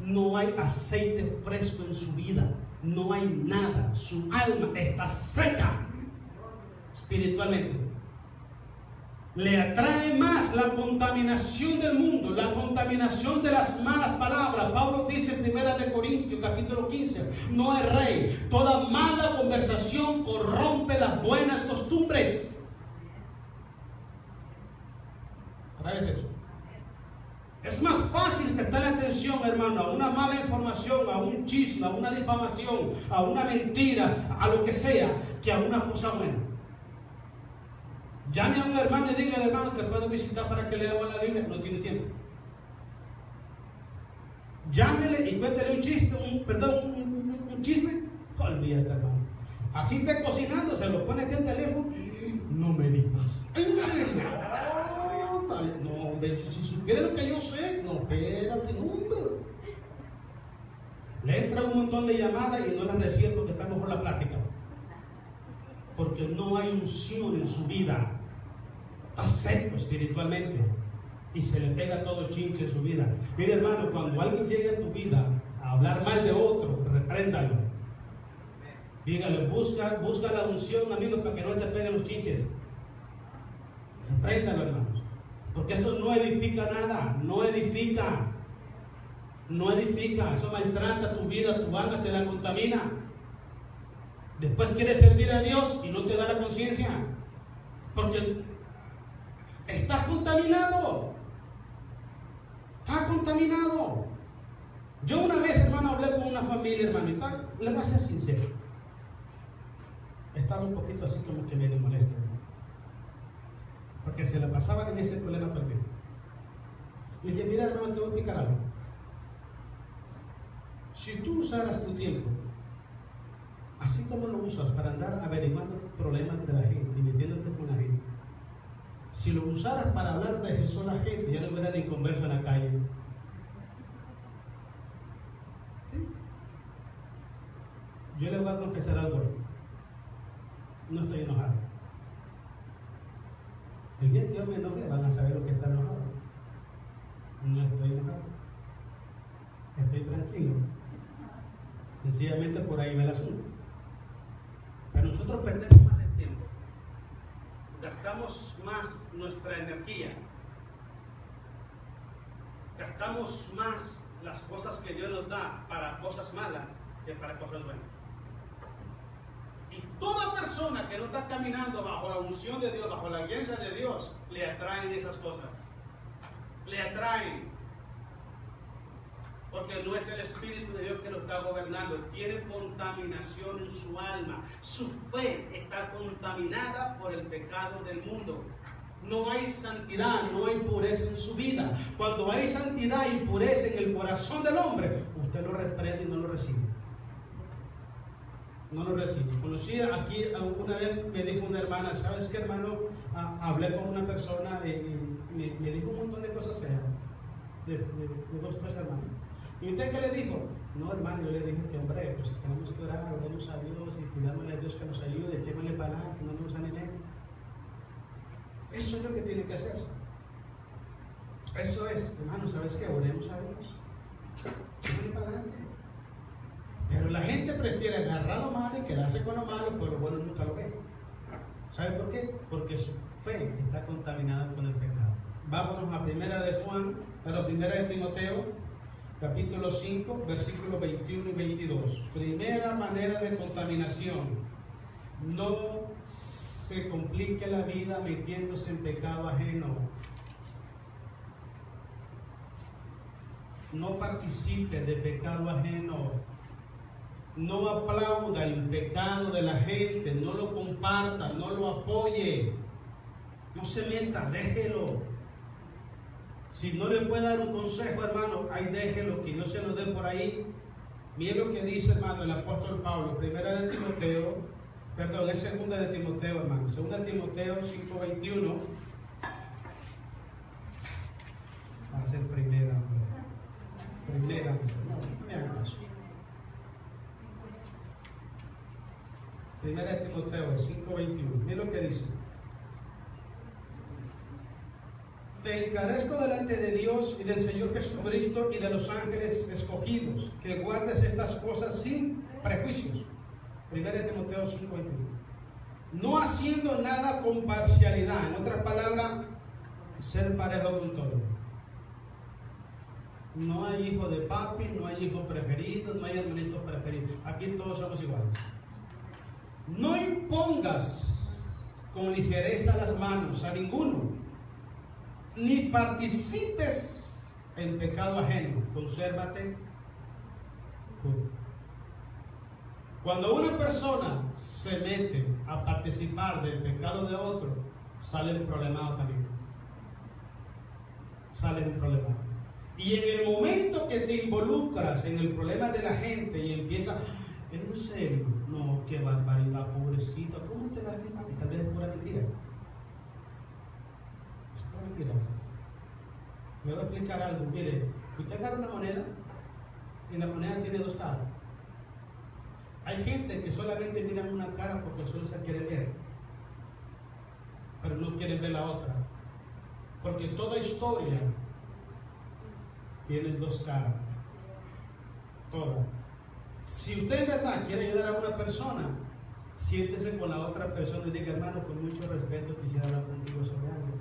no hay aceite fresco en su vida, no hay nada, su alma está seca espiritualmente. Le atrae más la contaminación del mundo, la contaminación de las malas palabras. Pablo dice en 1 Corintios capítulo 15, no hay rey, toda mala conversación corrompe las buenas costumbres. ¿Sabes eso? Es más fácil prestarle atención, hermano, a una mala información, a un chisme, a una difamación, a una mentira, a lo que sea, que a una cosa buena. Llame a un hermano y diga al hermano, te puedo visitar para que leamos la Biblia, no tiene tiempo. Llámele y cuéntele un chiste, un chisme. Olvídate, hermano. Así está cocinando, se lo pone aquí al teléfono. No me digas. ¿En serio? No, hombre, si supiera lo que yo sé, no, espérate, no, hombre. Le entra un montón de llamadas y no las recibe porque estamos por la plática. Porque no hay unción en su vida. Está seco espiritualmente y se le pega todo chinche en su vida. Mire, hermano, cuando alguien llegue a tu vida a hablar mal de otro, repréndalo. Dígale, busca la unción, amigo, para que no te peguen los chinches. Repréndalo, hermanos. Porque eso no edifica nada, no edifica, eso maltrata tu vida, tu alma, te la contamina. Después quieres servir a Dios y no te da la conciencia, porque estás contaminado. Yo una vez, hermano, hablé con una familia, hermanita, le voy a ser sincero, estaba un poquito así como que medio molesto, porque se la pasaban en ese problema todo el tiempo. Le dije, mira, hermano, te voy a explicar algo. Si tú usaras tu tiempo así como lo usas para andar averiguando problemas de la gente y metiéndote con la gente, si lo usaras para hablar de Jesús a la gente, ya no hubiera ni converso en la calle. ¿Sí? Yo les voy a confesar algo. No estoy enojado. El día que yo me enoje van a saber lo que está enojado. No estoy enojado, estoy tranquilo. Sencillamente por ahí va el asunto. Pero nosotros perdemos más el tiempo, gastamos más nuestra energía, gastamos más las cosas que Dios nos da para cosas malas que para cosas buenas. Y toda persona que no está caminando bajo la unción de Dios, bajo la guianza de Dios, le atraen esas cosas. Le atraen. Porque no es el Espíritu de Dios que lo está gobernando. Tiene contaminación en su alma. Su fe está contaminada por el pecado del mundo. No hay santidad, no hay pureza en su vida. Cuando hay santidad y pureza en el corazón del hombre, usted lo reprende y no lo recibe. No lo recibe. Conocí aquí, una vez me dijo una hermana, ¿sabes qué, hermano? Hablé con una persona y me dijo un montón de cosas feas, de 2 o 3 hermanos. ¿Y usted qué le dijo? No, hermano, yo le dije que, hombre, pues tenemos que orar, oremos a Dios y pidámosle a Dios que nos ayude, echémosle para adelante, no nos anime. Eso es lo que tiene que hacerse. Eso es, hermano, ¿sabes qué? Oremos a Dios, echémosle para adelante. Pero la gente prefiere agarrar lo malo y quedarse con lo malo, pero lo bueno nunca lo ve. ¿Sabe por qué? Porque su fe está contaminada con el pecado. Vámonos a primera de Timoteo, capítulo 5, versículos 21 y 22. Primera manera de contaminación: no se complique la vida metiéndose en pecado ajeno. No participe de pecado ajeno. No aplauda el pecado de la gente, no lo comparta, no lo apoye, no se meta, déjelo. Si no le puede dar un consejo, hermano, ahí déjelo, que no se lo dé por ahí. Miren lo que dice, hermano, el apóstol Pablo, es segunda de Timoteo, hermano, segunda de Timoteo 5:21. Va a ser primera, no me hagan caso. Primera de Timoteo 5:21. Mira lo que dice. Te encarezco delante de Dios y del Señor Jesucristo y de los ángeles escogidos, que guardes estas cosas sin prejuicios. Primera de Timoteo 5:21. No haciendo nada con parcialidad. En otras palabras, ser parejo con todo. No hay hijo de papi, no hay hijos preferidos, no hay hermanitos preferidos. Aquí todos somos iguales. No impongas con ligereza las manos a ninguno, ni participes en pecado ajeno. Consérvate puro. Cuando una persona se mete a participar del pecado de otro, sale el problemado también. Sale el problema. Y en el momento que te involucras en el problema de la gente y empiezas, ¿es en serio? No, qué barbaridad, pobrecito, ¿cómo te lastimas? Y tal vez es pura mentira. Es pura mentira. Me voy a explicar algo. Mire, usted agarra una moneda y la moneda tiene 2 caras. Hay gente que solamente miran una cara porque solo se quieren ver, pero no quieren ver la otra. Porque toda historia tiene 2 caras. Toda. Si usted en verdad quiere ayudar a una persona, siéntese con la otra persona y diga, hermano, con mucho respeto quisiera hablar contigo sobre algo.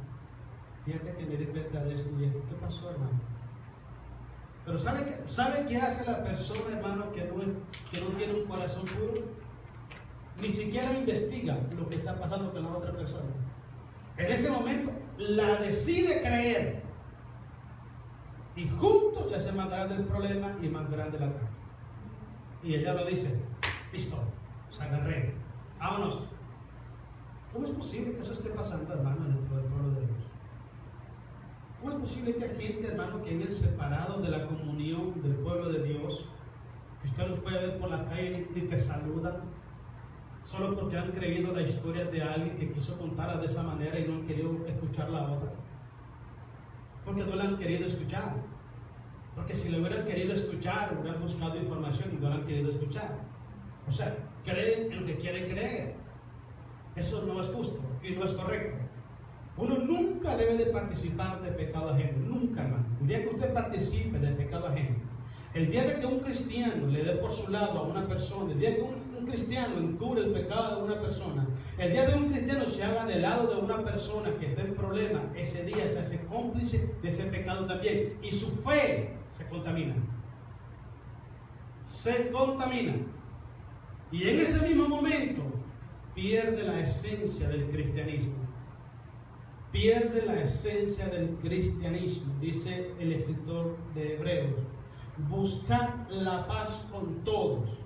Fíjate que me di cuenta de esto y esto. ¿Qué pasó, hermano? Pero ¿sabe qué hace la persona, hermano, que no tiene un corazón puro? Ni siquiera investiga lo que está pasando con la otra persona. En ese momento la decide creer. Y juntos se hace más grande el problema y más grande el ataque. Y ella lo dice, listo, se agarré, vámonos. ¿Cómo es posible que eso esté pasando, hermano, dentro del pueblo de Dios? ¿Cómo es posible que hay gente, hermano, que viven separados de la comunión del pueblo de Dios? Que usted los puede ver por la calle ni te saludan, solo porque han creído la historia de alguien que quiso contarla de esa manera y no han querido escuchar la otra. Porque no la han querido escuchar. Porque si lo hubieran querido escuchar, hubieran buscado información y no la han querido escuchar. O sea, creen en lo que quieren creer. Eso no es justo y no es correcto. Uno nunca debe de participar de pecado ajeno, nunca, hermano. El día que usted participe del pecado ajeno, el día de que un cristiano le dé por su lado a una persona, el día que un cristiano encubre el pecado de una persona, el día de un cristiano se haga del lado de una persona que está en problema, ese día se hace cómplice de ese pecado también. Y su fe se contamina. Se contamina. Y en ese mismo momento pierde la esencia del cristianismo. Pierde la esencia del cristianismo, dice el escritor de Hebreos. Buscad la paz con todos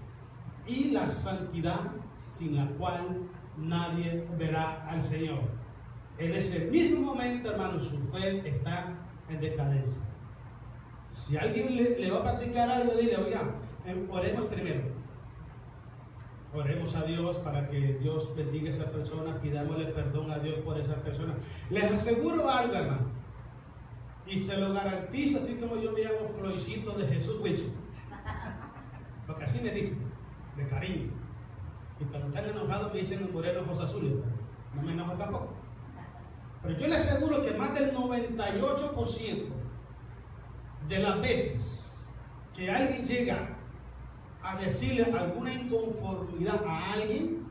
y la santidad, sin la cual nadie verá al Señor. En ese mismo momento, hermano, su fe está en decadencia. Si alguien le va a platicar algo, dile, oiga, oremos primero. Oremos a Dios para que Dios bendiga a esa persona, pidámosle perdón a Dios por esa persona. Les aseguro algo, hermano, y se lo garantizo, así como yo me llamo Floycito de Jesús Wilson, porque así me dicen, de cariño. Y cuando están enojados me dicen moreno ojos azules, no me enojo tampoco. Pero yo les aseguro que más del 98% de las veces que alguien llega a decirle alguna inconformidad a alguien,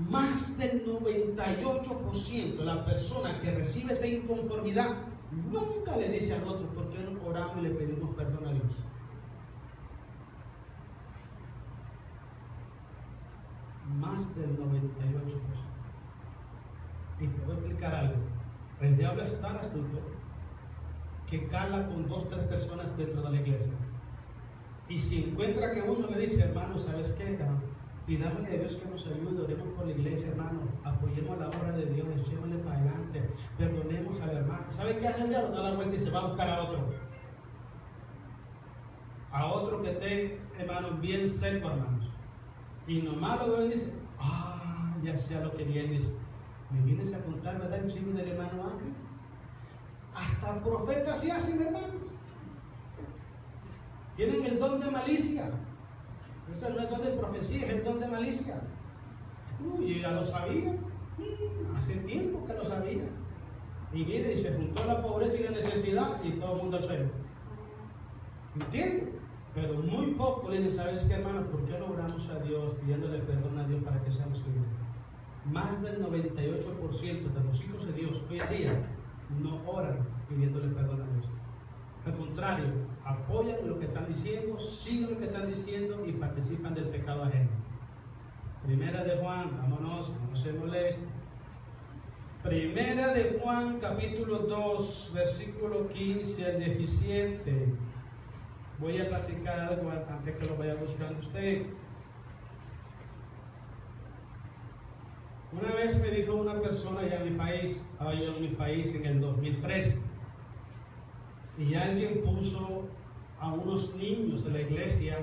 más del 98% de la persona que recibe esa inconformidad nunca le dice al otro, ¿por qué no oramos y le pedimos perdón a Dios? Más del 98%. Y te voy a explicar algo. El diablo es tan astuto que cala con 2 o 3 personas dentro de la iglesia. Y si encuentra que uno le dice, hermano, ¿sabes qué? Pidámosle a Dios que nos ayude, oremos por la iglesia, hermano, apoyemos la obra de Dios, echémosle para adelante, perdonemos al hermano. ¿Sabe qué hace el diablo? Da la vuelta y se va a buscar a otro. A otro que esté, hermano, bien seco, hermanos. Y nomás lo ve y dice, ya sé a lo que vienes. ¿Me vienes a contar, verdad, el chisme del hermano Ángel? Hasta profetas se hacen, hermanos. Tienen el don de malicia. Ese no es don de profecía, es el don de malicia. Yo ya lo sabía. Hace tiempo que lo sabía. Y mire, y se juntó la pobreza y la necesidad y todo el mundo al suelo. ¿Entiende? Pero muy poco le dicen, ¿sabes qué, hermano? ¿Por qué no oramos a Dios pidiéndole perdón a Dios para que seamos libres? Más del 98% de los hijos de Dios hoy en día no oran pidiéndole perdón a Dios. Al contrario, apoyan lo que están diciendo, siguen lo que están diciendo y participan del pecado ajeno. Primera de Juan, vámonos, no se moleste. Primera de Juan, capítulo 2, versículo 15 al 17. Voy a platicar algo antes que lo vaya buscando usted. Una vez me dijo una persona allá en mi país, estaba yo en mi país en el 2013, y alguien puso a unos niños de la iglesia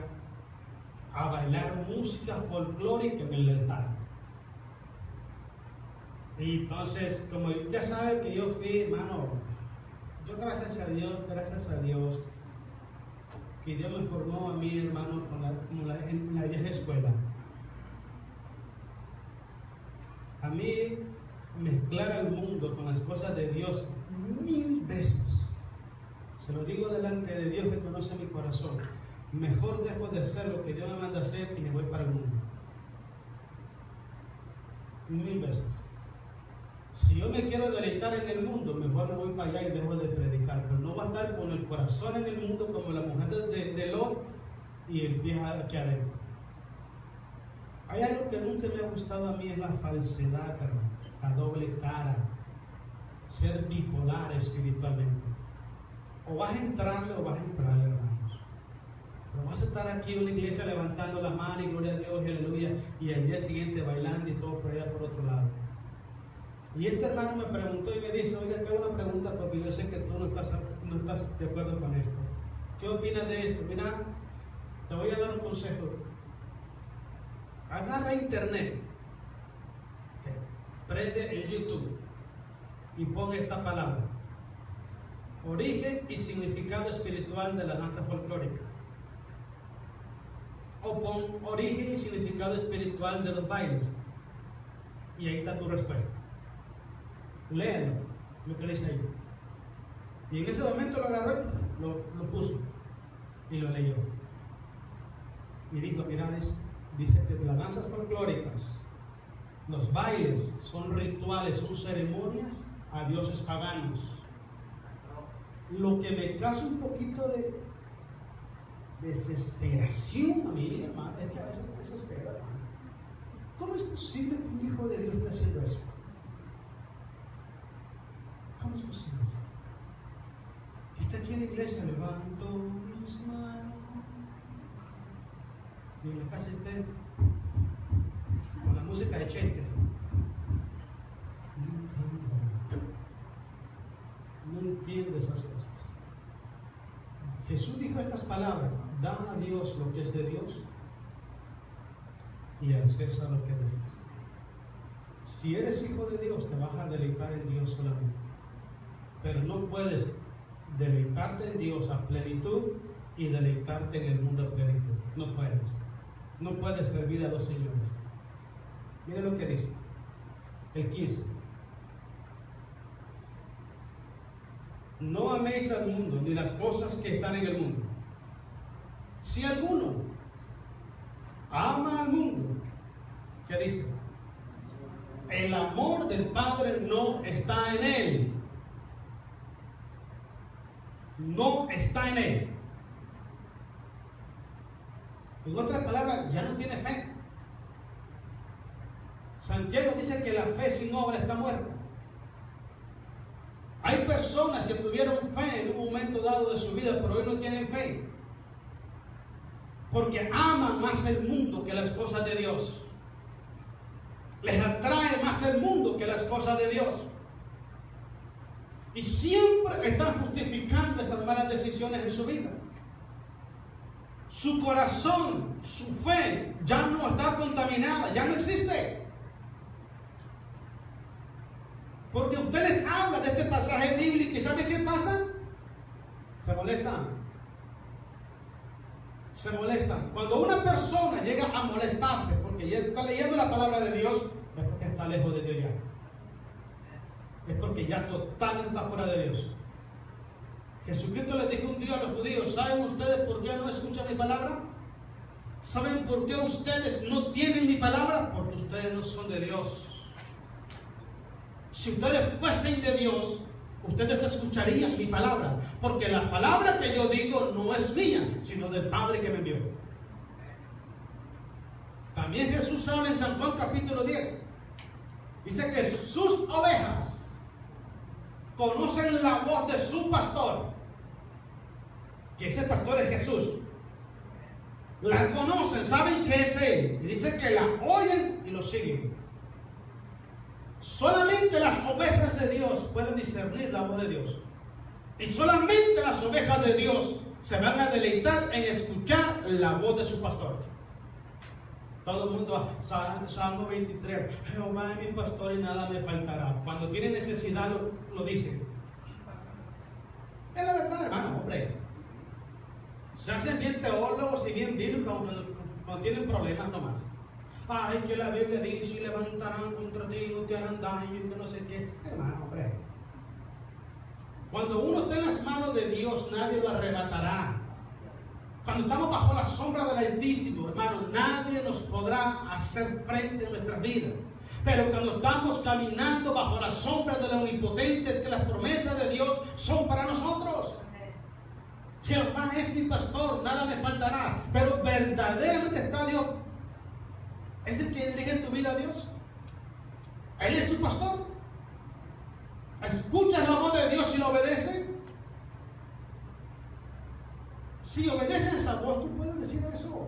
a bailar música folclórica en el altar. Y entonces, como ya sabe que yo fui, hermano, yo gracias a Dios, que Dios me formó a mí, hermano, en la vieja escuela. A mí mezclar al mundo con las cosas de Dios 1000 veces. Se lo digo delante de Dios que conoce mi corazón. Mejor dejo de hacer lo que Dios me manda hacer y me voy para el mundo. 1000 veces. Si yo me quiero deleitar en el mundo, mejor me voy para allá y dejo de predicar. Pero no voy a estar con el corazón en el mundo como la mujer de Lot y el pie aquí adentro. Hay algo que nunca me ha gustado a mí, es la falsedad, hermanos, la doble cara, ser bipolar espiritualmente. O vas a entrarle o vas a entrarle, hermanos. Pero vas a estar aquí en una iglesia levantando la mano y gloria a Dios, y aleluya, y al día siguiente bailando y todo por allá por otro lado. Y este hermano me preguntó y me dice, oiga, tengo una pregunta porque yo sé que tú no estás de acuerdo con esto. ¿Qué opinas de esto? Mira, te voy a dar un consejo. Agarra internet, prende el YouTube y pon esta palabra: origen y significado espiritual de la danza folclórica. O pon origen y significado espiritual de los bailes. Y ahí está tu respuesta. Léanlo, lo que dice ahí. Y en ese momento lo agarró, lo puso y lo leyó. Y dijo, mira, dice que las danzas folclóricas, los bailes son rituales, son ceremonias a dioses paganos. Lo que me causa un poquito de desesperación a mí, hermano, es que a veces me desespera, hermano. ¿Cómo es posible que un hijo de Dios esté haciendo eso? ¿Cómo es posible eso? Está aquí en la iglesia, levanto mis manos. Y en la casa esté con la música de Chente. No entiendo esas cosas. Jesús dijo estas palabras: da a Dios lo que es de Dios y al César lo que es de César. Si eres hijo de Dios, te vas a deleitar en Dios solamente. Pero no puedes deleitarte en Dios a plenitud y deleitarte en el mundo a plenitud. No puedes. No puedes servir a dos señores. Mira lo que dice el 15. No améis al mundo ni las cosas que están en el mundo. Si alguno ama al mundo, ¿qué dice? El amor del Padre no está en él. No está en él. En otras palabras, ya no tiene fe. Santiago dice que la fe sin obra está muerta. Hay personas que tuvieron fe en un momento dado de su vida, pero hoy no tienen fe. Porque aman más el mundo que las cosas de Dios. Les atrae más el mundo que las cosas de Dios. Y siempre están justificando esas malas decisiones en su vida. Su corazón, su fe, ya no está contaminada, ya no existe. Porque usted les habla de este pasaje bíblico y ¿sabe qué pasa? Se molestan. Se molestan. Cuando una persona llega a molestarse porque ya está leyendo la palabra de Dios, es porque está lejos de Dios ya. Es porque ya totalmente está fuera de Dios. Jesucristo les dijo un día a los judíos: ¿saben ustedes por qué no escuchan mi palabra? ¿Saben por qué ustedes no tienen mi palabra? Porque ustedes no son de Dios. Si ustedes fuesen de Dios, ustedes escucharían mi palabra, porque la palabra que yo digo no es mía, sino del Padre que me envió. También Jesús habla en San Juan capítulo 10. Dice que sus ovejas conocen la voz de su pastor, que ese pastor es Jesús. La conocen, saben que es Él, y dice que la oyen y lo siguen. Solamente las ovejas de Dios pueden discernir la voz de Dios. Y solamente las ovejas de Dios se van a deleitar en escuchar la voz de su pastor. Todo el mundo, Salmo 23, Jehová es mi pastor y nada me faltará. Cuando tiene necesidad lo dice. Es la verdad, hermano, hombre. Se hacen bien teólogos y bien bíblicos cuando tienen problemas nomás. Ay, que la Biblia dice: y levantarán contra ti y no te harán daño y que no sé qué. Hermano, hombre. Cuando uno está en las manos de Dios, nadie lo arrebatará. Cuando estamos bajo la sombra del Altísimo, hermano, nadie nos podrá hacer frente a nuestra vida. Pero cuando estamos caminando bajo la sombra del Omnipotente, es que las promesas de Dios son para nosotros. Jehová es mi pastor, nada me faltará. Pero verdaderamente está Dios. ¿Es el que dirige tu vida a Dios? ¿Él es tu pastor? ¿Escuchas la voz de Dios y lo obedeces? Si obedeces esa voz, tú puedes decir eso.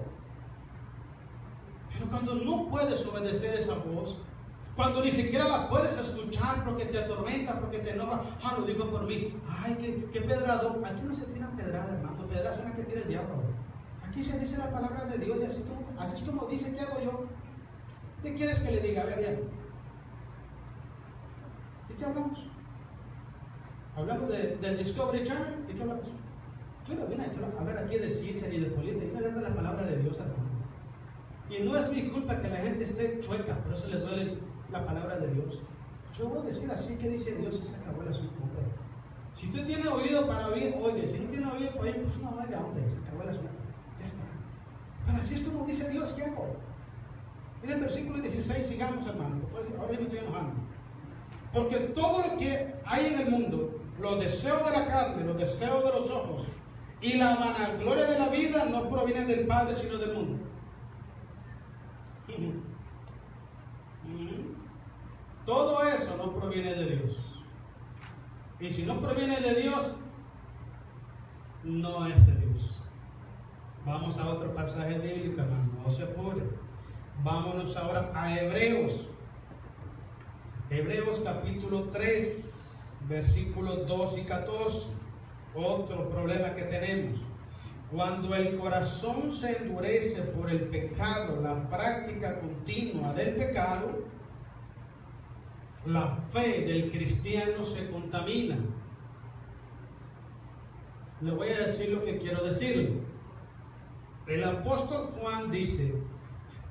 Pero cuando no puedes obedecer esa voz, cuando ni siquiera la puedes escuchar porque te atormenta, porque te enoja, lo digo por mí, ay, qué pedrado. Aquí no se tiran pedradas, hermano, pedradas son las que tira el diablo. Aquí se dice la palabra de Dios y así es como dice, ¿qué hago yo? ¿Qué quieres que le diga? A ver, ya. ¿De qué hablamos? ¿Hablamos del Discovery Channel? ¿De qué hablamos? Yo no vine a hablar aquí de ciencia ni de política, yo hablar de la palabra de Dios, hermano. Y no es mi culpa que la gente esté chueca, por eso les duele la palabra de Dios. yo voy a decir así que dice Dios y se acabó el asunto. Si tú tienes oído para oír, oye. Si no tienes oído para oír, pues no oiga, hombre, se acabó el asunto. Ya está. Pero así es como dice Dios, ¿qué hago? En el versículo 16, sigamos, hermano. Ahora ya me estoy enojando. Porque todo lo que hay en el mundo, los deseos de la carne, los deseos de los ojos y la vanagloria de la vida no provienen del Padre, sino del mundo. Todo eso no proviene de Dios. Y si no proviene de Dios, no es de Dios. Vamos a otro pasaje bíblico, hermano. No se apure. Vámonos ahora a Hebreos. Hebreos capítulo 3, versículos 2 y 14. Otro problema que tenemos. Cuando el corazón se endurece por el pecado, la práctica continua del pecado, la fe del cristiano se contamina. Le voy a decir lo que quiero decirle. El apóstol Juan dice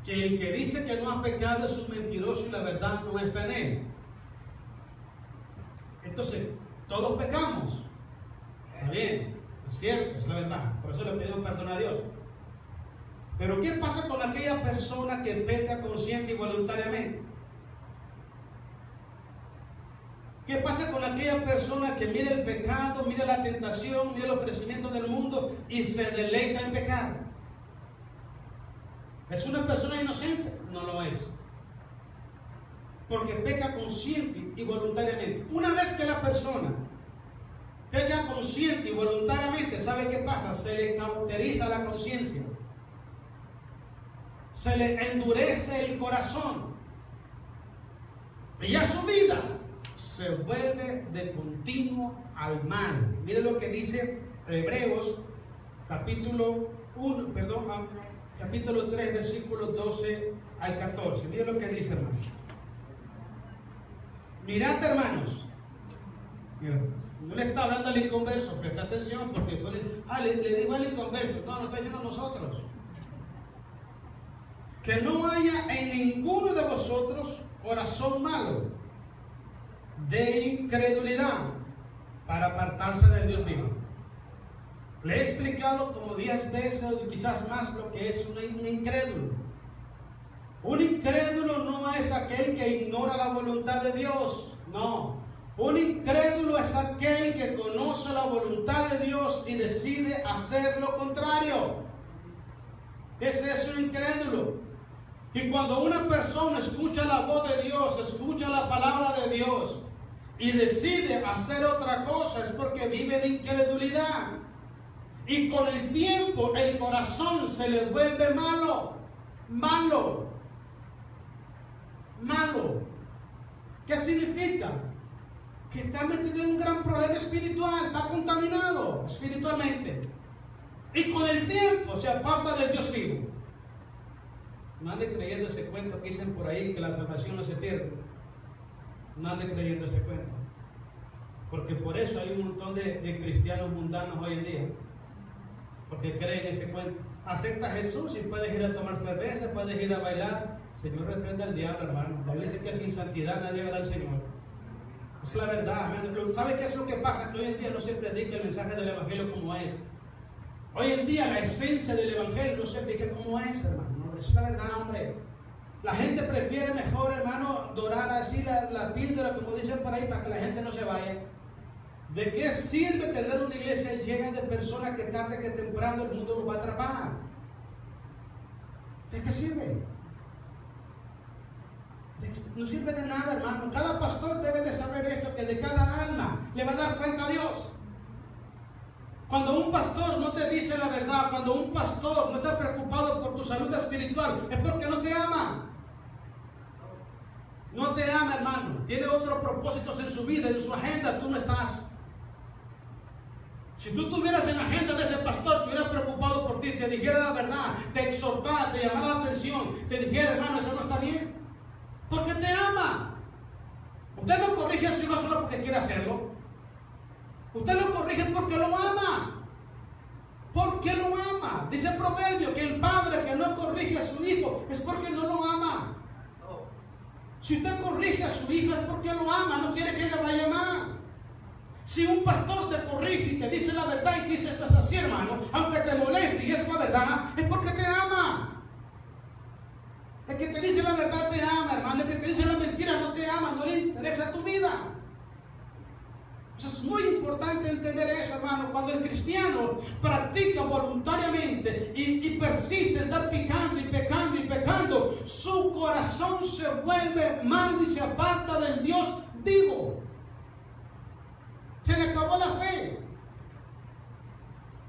que el que dice que no ha pecado es un mentiroso y la verdad no está en él. Entonces, todos pecamos. Está bien, es cierto, es la verdad. Por eso le pedimos perdón a Dios. Pero ¿qué pasa con aquella persona que peca consciente y voluntariamente? ¿Qué pasa con aquella persona que mira el pecado, mira la tentación, mira el ofrecimiento del mundo y se deleita en pecar? ¿Es una persona inocente? No lo es. Porque peca consciente y voluntariamente. Una vez que la persona peca consciente y voluntariamente, ¿sabe qué pasa? Se le cauteriza la conciencia. Se le endurece el corazón. Y ya su vida se vuelve de continuo al mal. Mire lo que dice Hebreos capítulo 3, versículos 12 al 14. Mire lo que dice, hermanos. Mirad, hermanos. No le está hablando al inconverso, presta atención, porque le digo al inconverso, no está diciendo a nosotros. Que no haya en ninguno de vosotros corazón malo de incredulidad para apartarse del Dios vivo. Le he explicado como 10 veces o quizás más lo que es un incrédulo. Un incrédulo no es aquel que ignora la voluntad de Dios, no. Un incrédulo es aquel que conoce la voluntad de Dios y decide hacer lo contrario. Ese es un incrédulo. Y cuando una persona escucha la voz de Dios, escucha la palabra de Dios y decide hacer otra cosa, es porque vive de incredulidad. Y con el tiempo el corazón se le vuelve malo. ¿Qué significa? Que está metido en un gran problema espiritual, está contaminado espiritualmente. Y con el tiempo se aparta del Dios vivo. No ande creyendo ese cuento que dicen por ahí que la salvación no se pierde. No ande creyendo ese cuento. Porque por eso hay un montón de cristianos mundanos hoy en día. Porque creen ese cuento. Acepta a Jesús y puedes ir a tomar cerveza, puedes ir a bailar. Señor reprenda al diablo, hermano. La Biblia dice que sin santidad nadie verá al Señor. Es la verdad, hermano. ¿Sabe qué es lo que pasa? Que hoy en día no se predica el mensaje del Evangelio como es. Hoy en día la esencia del Evangelio no se predica como es, hermano. Es la verdad, hombre. La gente prefiere mejor, hermano, dorar así la píldora, como dicen por ahí, para que la gente no se vaya. ¿De qué sirve tener una iglesia llena de personas que tarde que temprano el mundo los va a atrapar? ¿De qué sirve? No sirve de nada, hermano. Cada pastor debe de saber esto, que de cada alma le va a dar cuenta a Dios. Cuando un pastor no te dice la verdad, cuando un pastor no está preocupado por tu salud espiritual, es porque no te ama. No te ama, hermano. Tiene otros propósitos en su vida, en su agenda, tú no estás. Si tú estuvieras en la agenda de ese pastor, te hubieras preocupado por ti, te dijera la verdad, te exhortara, te llamara la atención, te dijera, hermano, eso no está bien. Porque te ama. Usted no corrige a su hijo solo porque quiere hacerlo. Usted lo corrige porque lo ama. Porque lo ama. Dice el proverbio que el padre que no corrige a su hijo es porque no lo ama. Si usted corrige a su hijo es porque lo ama, no quiere que le vaya mal. Si un pastor te corrige y te dice la verdad y dice esto es así, hermano, aunque te moleste y es la verdad, es porque te ama. El que te dice la verdad te ama, hermano. El que te dice la mentira no te ama, no le interesa tu vida. Eso es muy importante entender eso, hermano. Cuando el cristiano practica voluntariamente y persiste en estar pecando y pecando y pecando, su corazón se vuelve mal y se aparta del Dios vivo. Se le acabó la fe.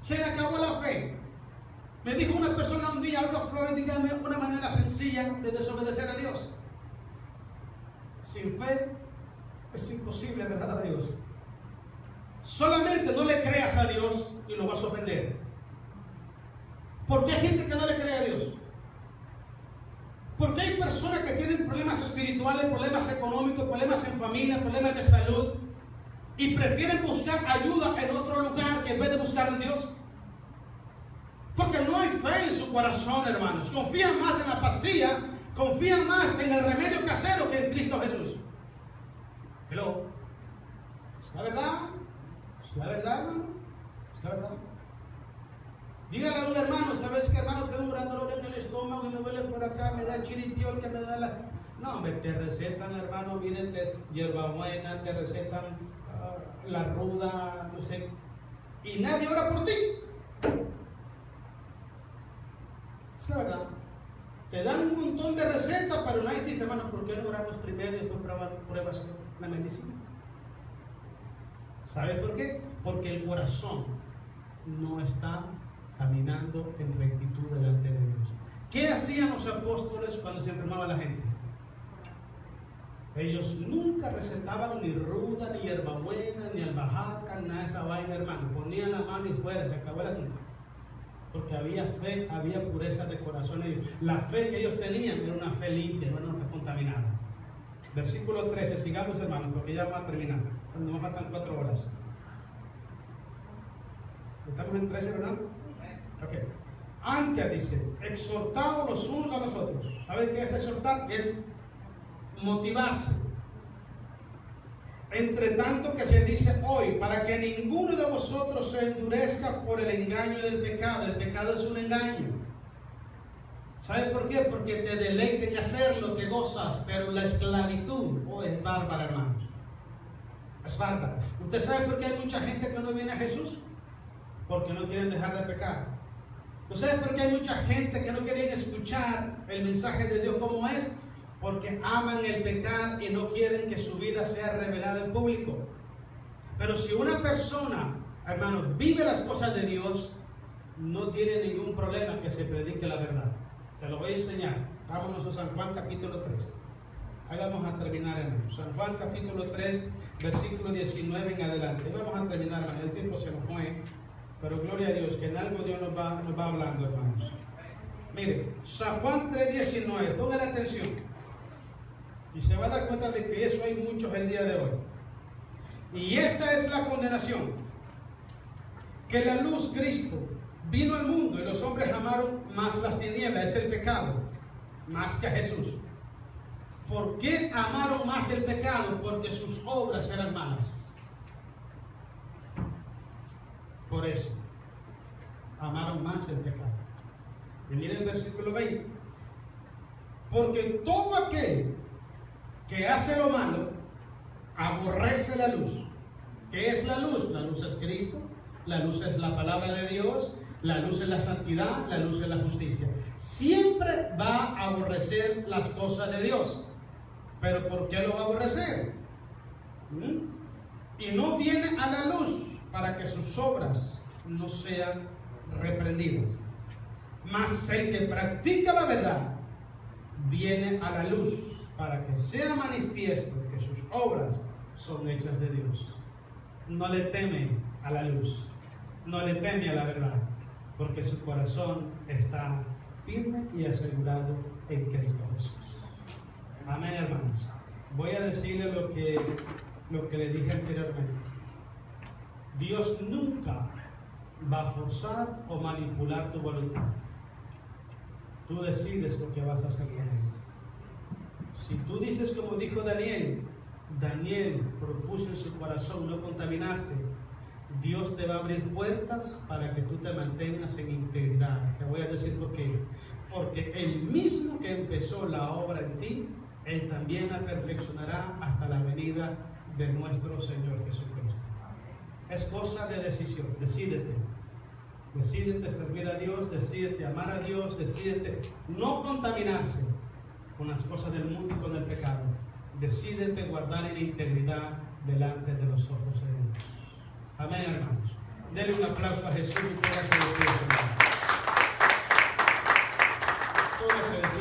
Se le acabó la fe. Me dijo una persona un día, oiga Floyd, dígame una manera sencilla de desobedecer a Dios. Sin fe es imposible agradar a Dios. Solamente no le creas a Dios y lo vas a ofender. Porque hay gente que no le cree a Dios. Porque hay personas que tienen problemas espirituales, problemas económicos, problemas en familia, problemas de salud, y prefieren buscar ayuda en otro lugar que en vez de buscar en Dios. Porque no hay fe en su corazón, hermanos. Confían más en la pastilla, confían más en el remedio casero que en Cristo Jesús. Hello. ¿Es la verdad? ¿Es la verdad, hermano? ¿Es la verdad? Dígale a un hermano, ¿sabes qué, hermano? Tengo un gran dolor en el estómago y me duele por acá, me da chiripiol, que me da la... No, hombre, te recetan, hermano, miren, hierbabuena, te recetan la ruda, no sé, y nadie ora por ti. Es la verdad. Te dan un montón de recetas, pero nadie dice, hermano, ¿por qué no oramos primero y después pruebas la medicina? ¿Sabe por qué? Porque el corazón no está caminando en rectitud delante de Dios. ¿Qué hacían los apóstoles cuando se enfermaba la gente? Ellos nunca recetaban ni ruda, ni hierbabuena, ni albahaca, nada de esa vaina, hermano. Ponían la mano y fuera, se acabó el asunto. Porque había fe, había pureza de corazón en ellos. La fe que ellos tenían era una fe limpia, no era una fe contaminada. Versículo 13, sigamos, hermano, porque ya vamos a terminar. Nos faltan 4 horas. Estamos en 13, ¿verdad? Ok. Antes dice, exhortaos los unos a los otros. ¿Saben qué es exhortar? Es motivarse. Entre tanto que se dice hoy, para que ninguno de vosotros se endurezca por el engaño del pecado. El pecado es un engaño. ¿Sabe por qué? Porque te deleita en hacerlo, te gozas, pero la esclavitud es bárbara, hermanos. Es bárbara. ¿Usted sabe por qué hay mucha gente que no viene a Jesús? Porque no quieren dejar de pecar. ¿Usted sabe por qué hay mucha gente que no quieren escuchar el mensaje de Dios como es? Porque aman el pecar y no quieren que su vida sea revelada en público. Pero si una persona, hermano, vive las cosas de Dios, no tiene ningún problema que se predique la verdad. Te lo voy a enseñar. Vámonos a San Juan capítulo 3. Ahí vamos a terminar, hermano. San Juan capítulo 3, versículo 19 en adelante. Ahí vamos a terminar, hermano. El tiempo se nos fue, pero gloria a Dios, que en algo Dios nos va hablando, hermanos. Mire, San Juan 3, 19. Pongan atención. Y se va a dar cuenta de que eso hay muchos el día de hoy. Y esta es la condenación: que la luz, Cristo, vino al mundo y los hombres amaron más las tinieblas, es el pecado, más que a Jesús. ¿Por qué amaron más el pecado? Porque sus obras eran malas. Por eso, amaron más el pecado. Y miren el versículo 20. Porque todo aquel que hace lo malo, aborrece la luz. ¿Qué es la luz? La luz es Cristo, la luz es la palabra de Dios, la luz es la santidad, la luz es la justicia. Siempre va a aborrecer las cosas de Dios. ¿Pero por qué lo va a aborrecer? Y no viene a la luz para que sus obras no sean reprendidas. Mas el que practica la verdad viene a la luz para que sea manifiesto que sus obras son hechas de Dios. No le teme a la luz, no le teme a la verdad, porque su corazón está firme y asegurado en Cristo Jesús. Amén, hermanos. Voy a decirle lo que le dije anteriormente. Dios nunca va a forzar o manipular tu voluntad. Tú decides lo que vas a hacer con él. Si tú dices como dijo Daniel, Daniel propuso en su corazón no contaminarse, Dios te va a abrir puertas para que tú te mantengas en integridad. Te voy a decir por qué. Porque el mismo que empezó la obra en ti, Él también la perfeccionará hasta la venida de nuestro Señor Jesucristo. Es cosa de decisión. Decídete. Decídete servir a Dios, decídete amar a Dios, decídete no contaminarse con las cosas del mundo y con el pecado. Decídete guardar en integridad delante de los ojos de Dios. Amén, hermanos. Denle un aplauso a Jesús y póngase de pie, Señor. Póngase de pie.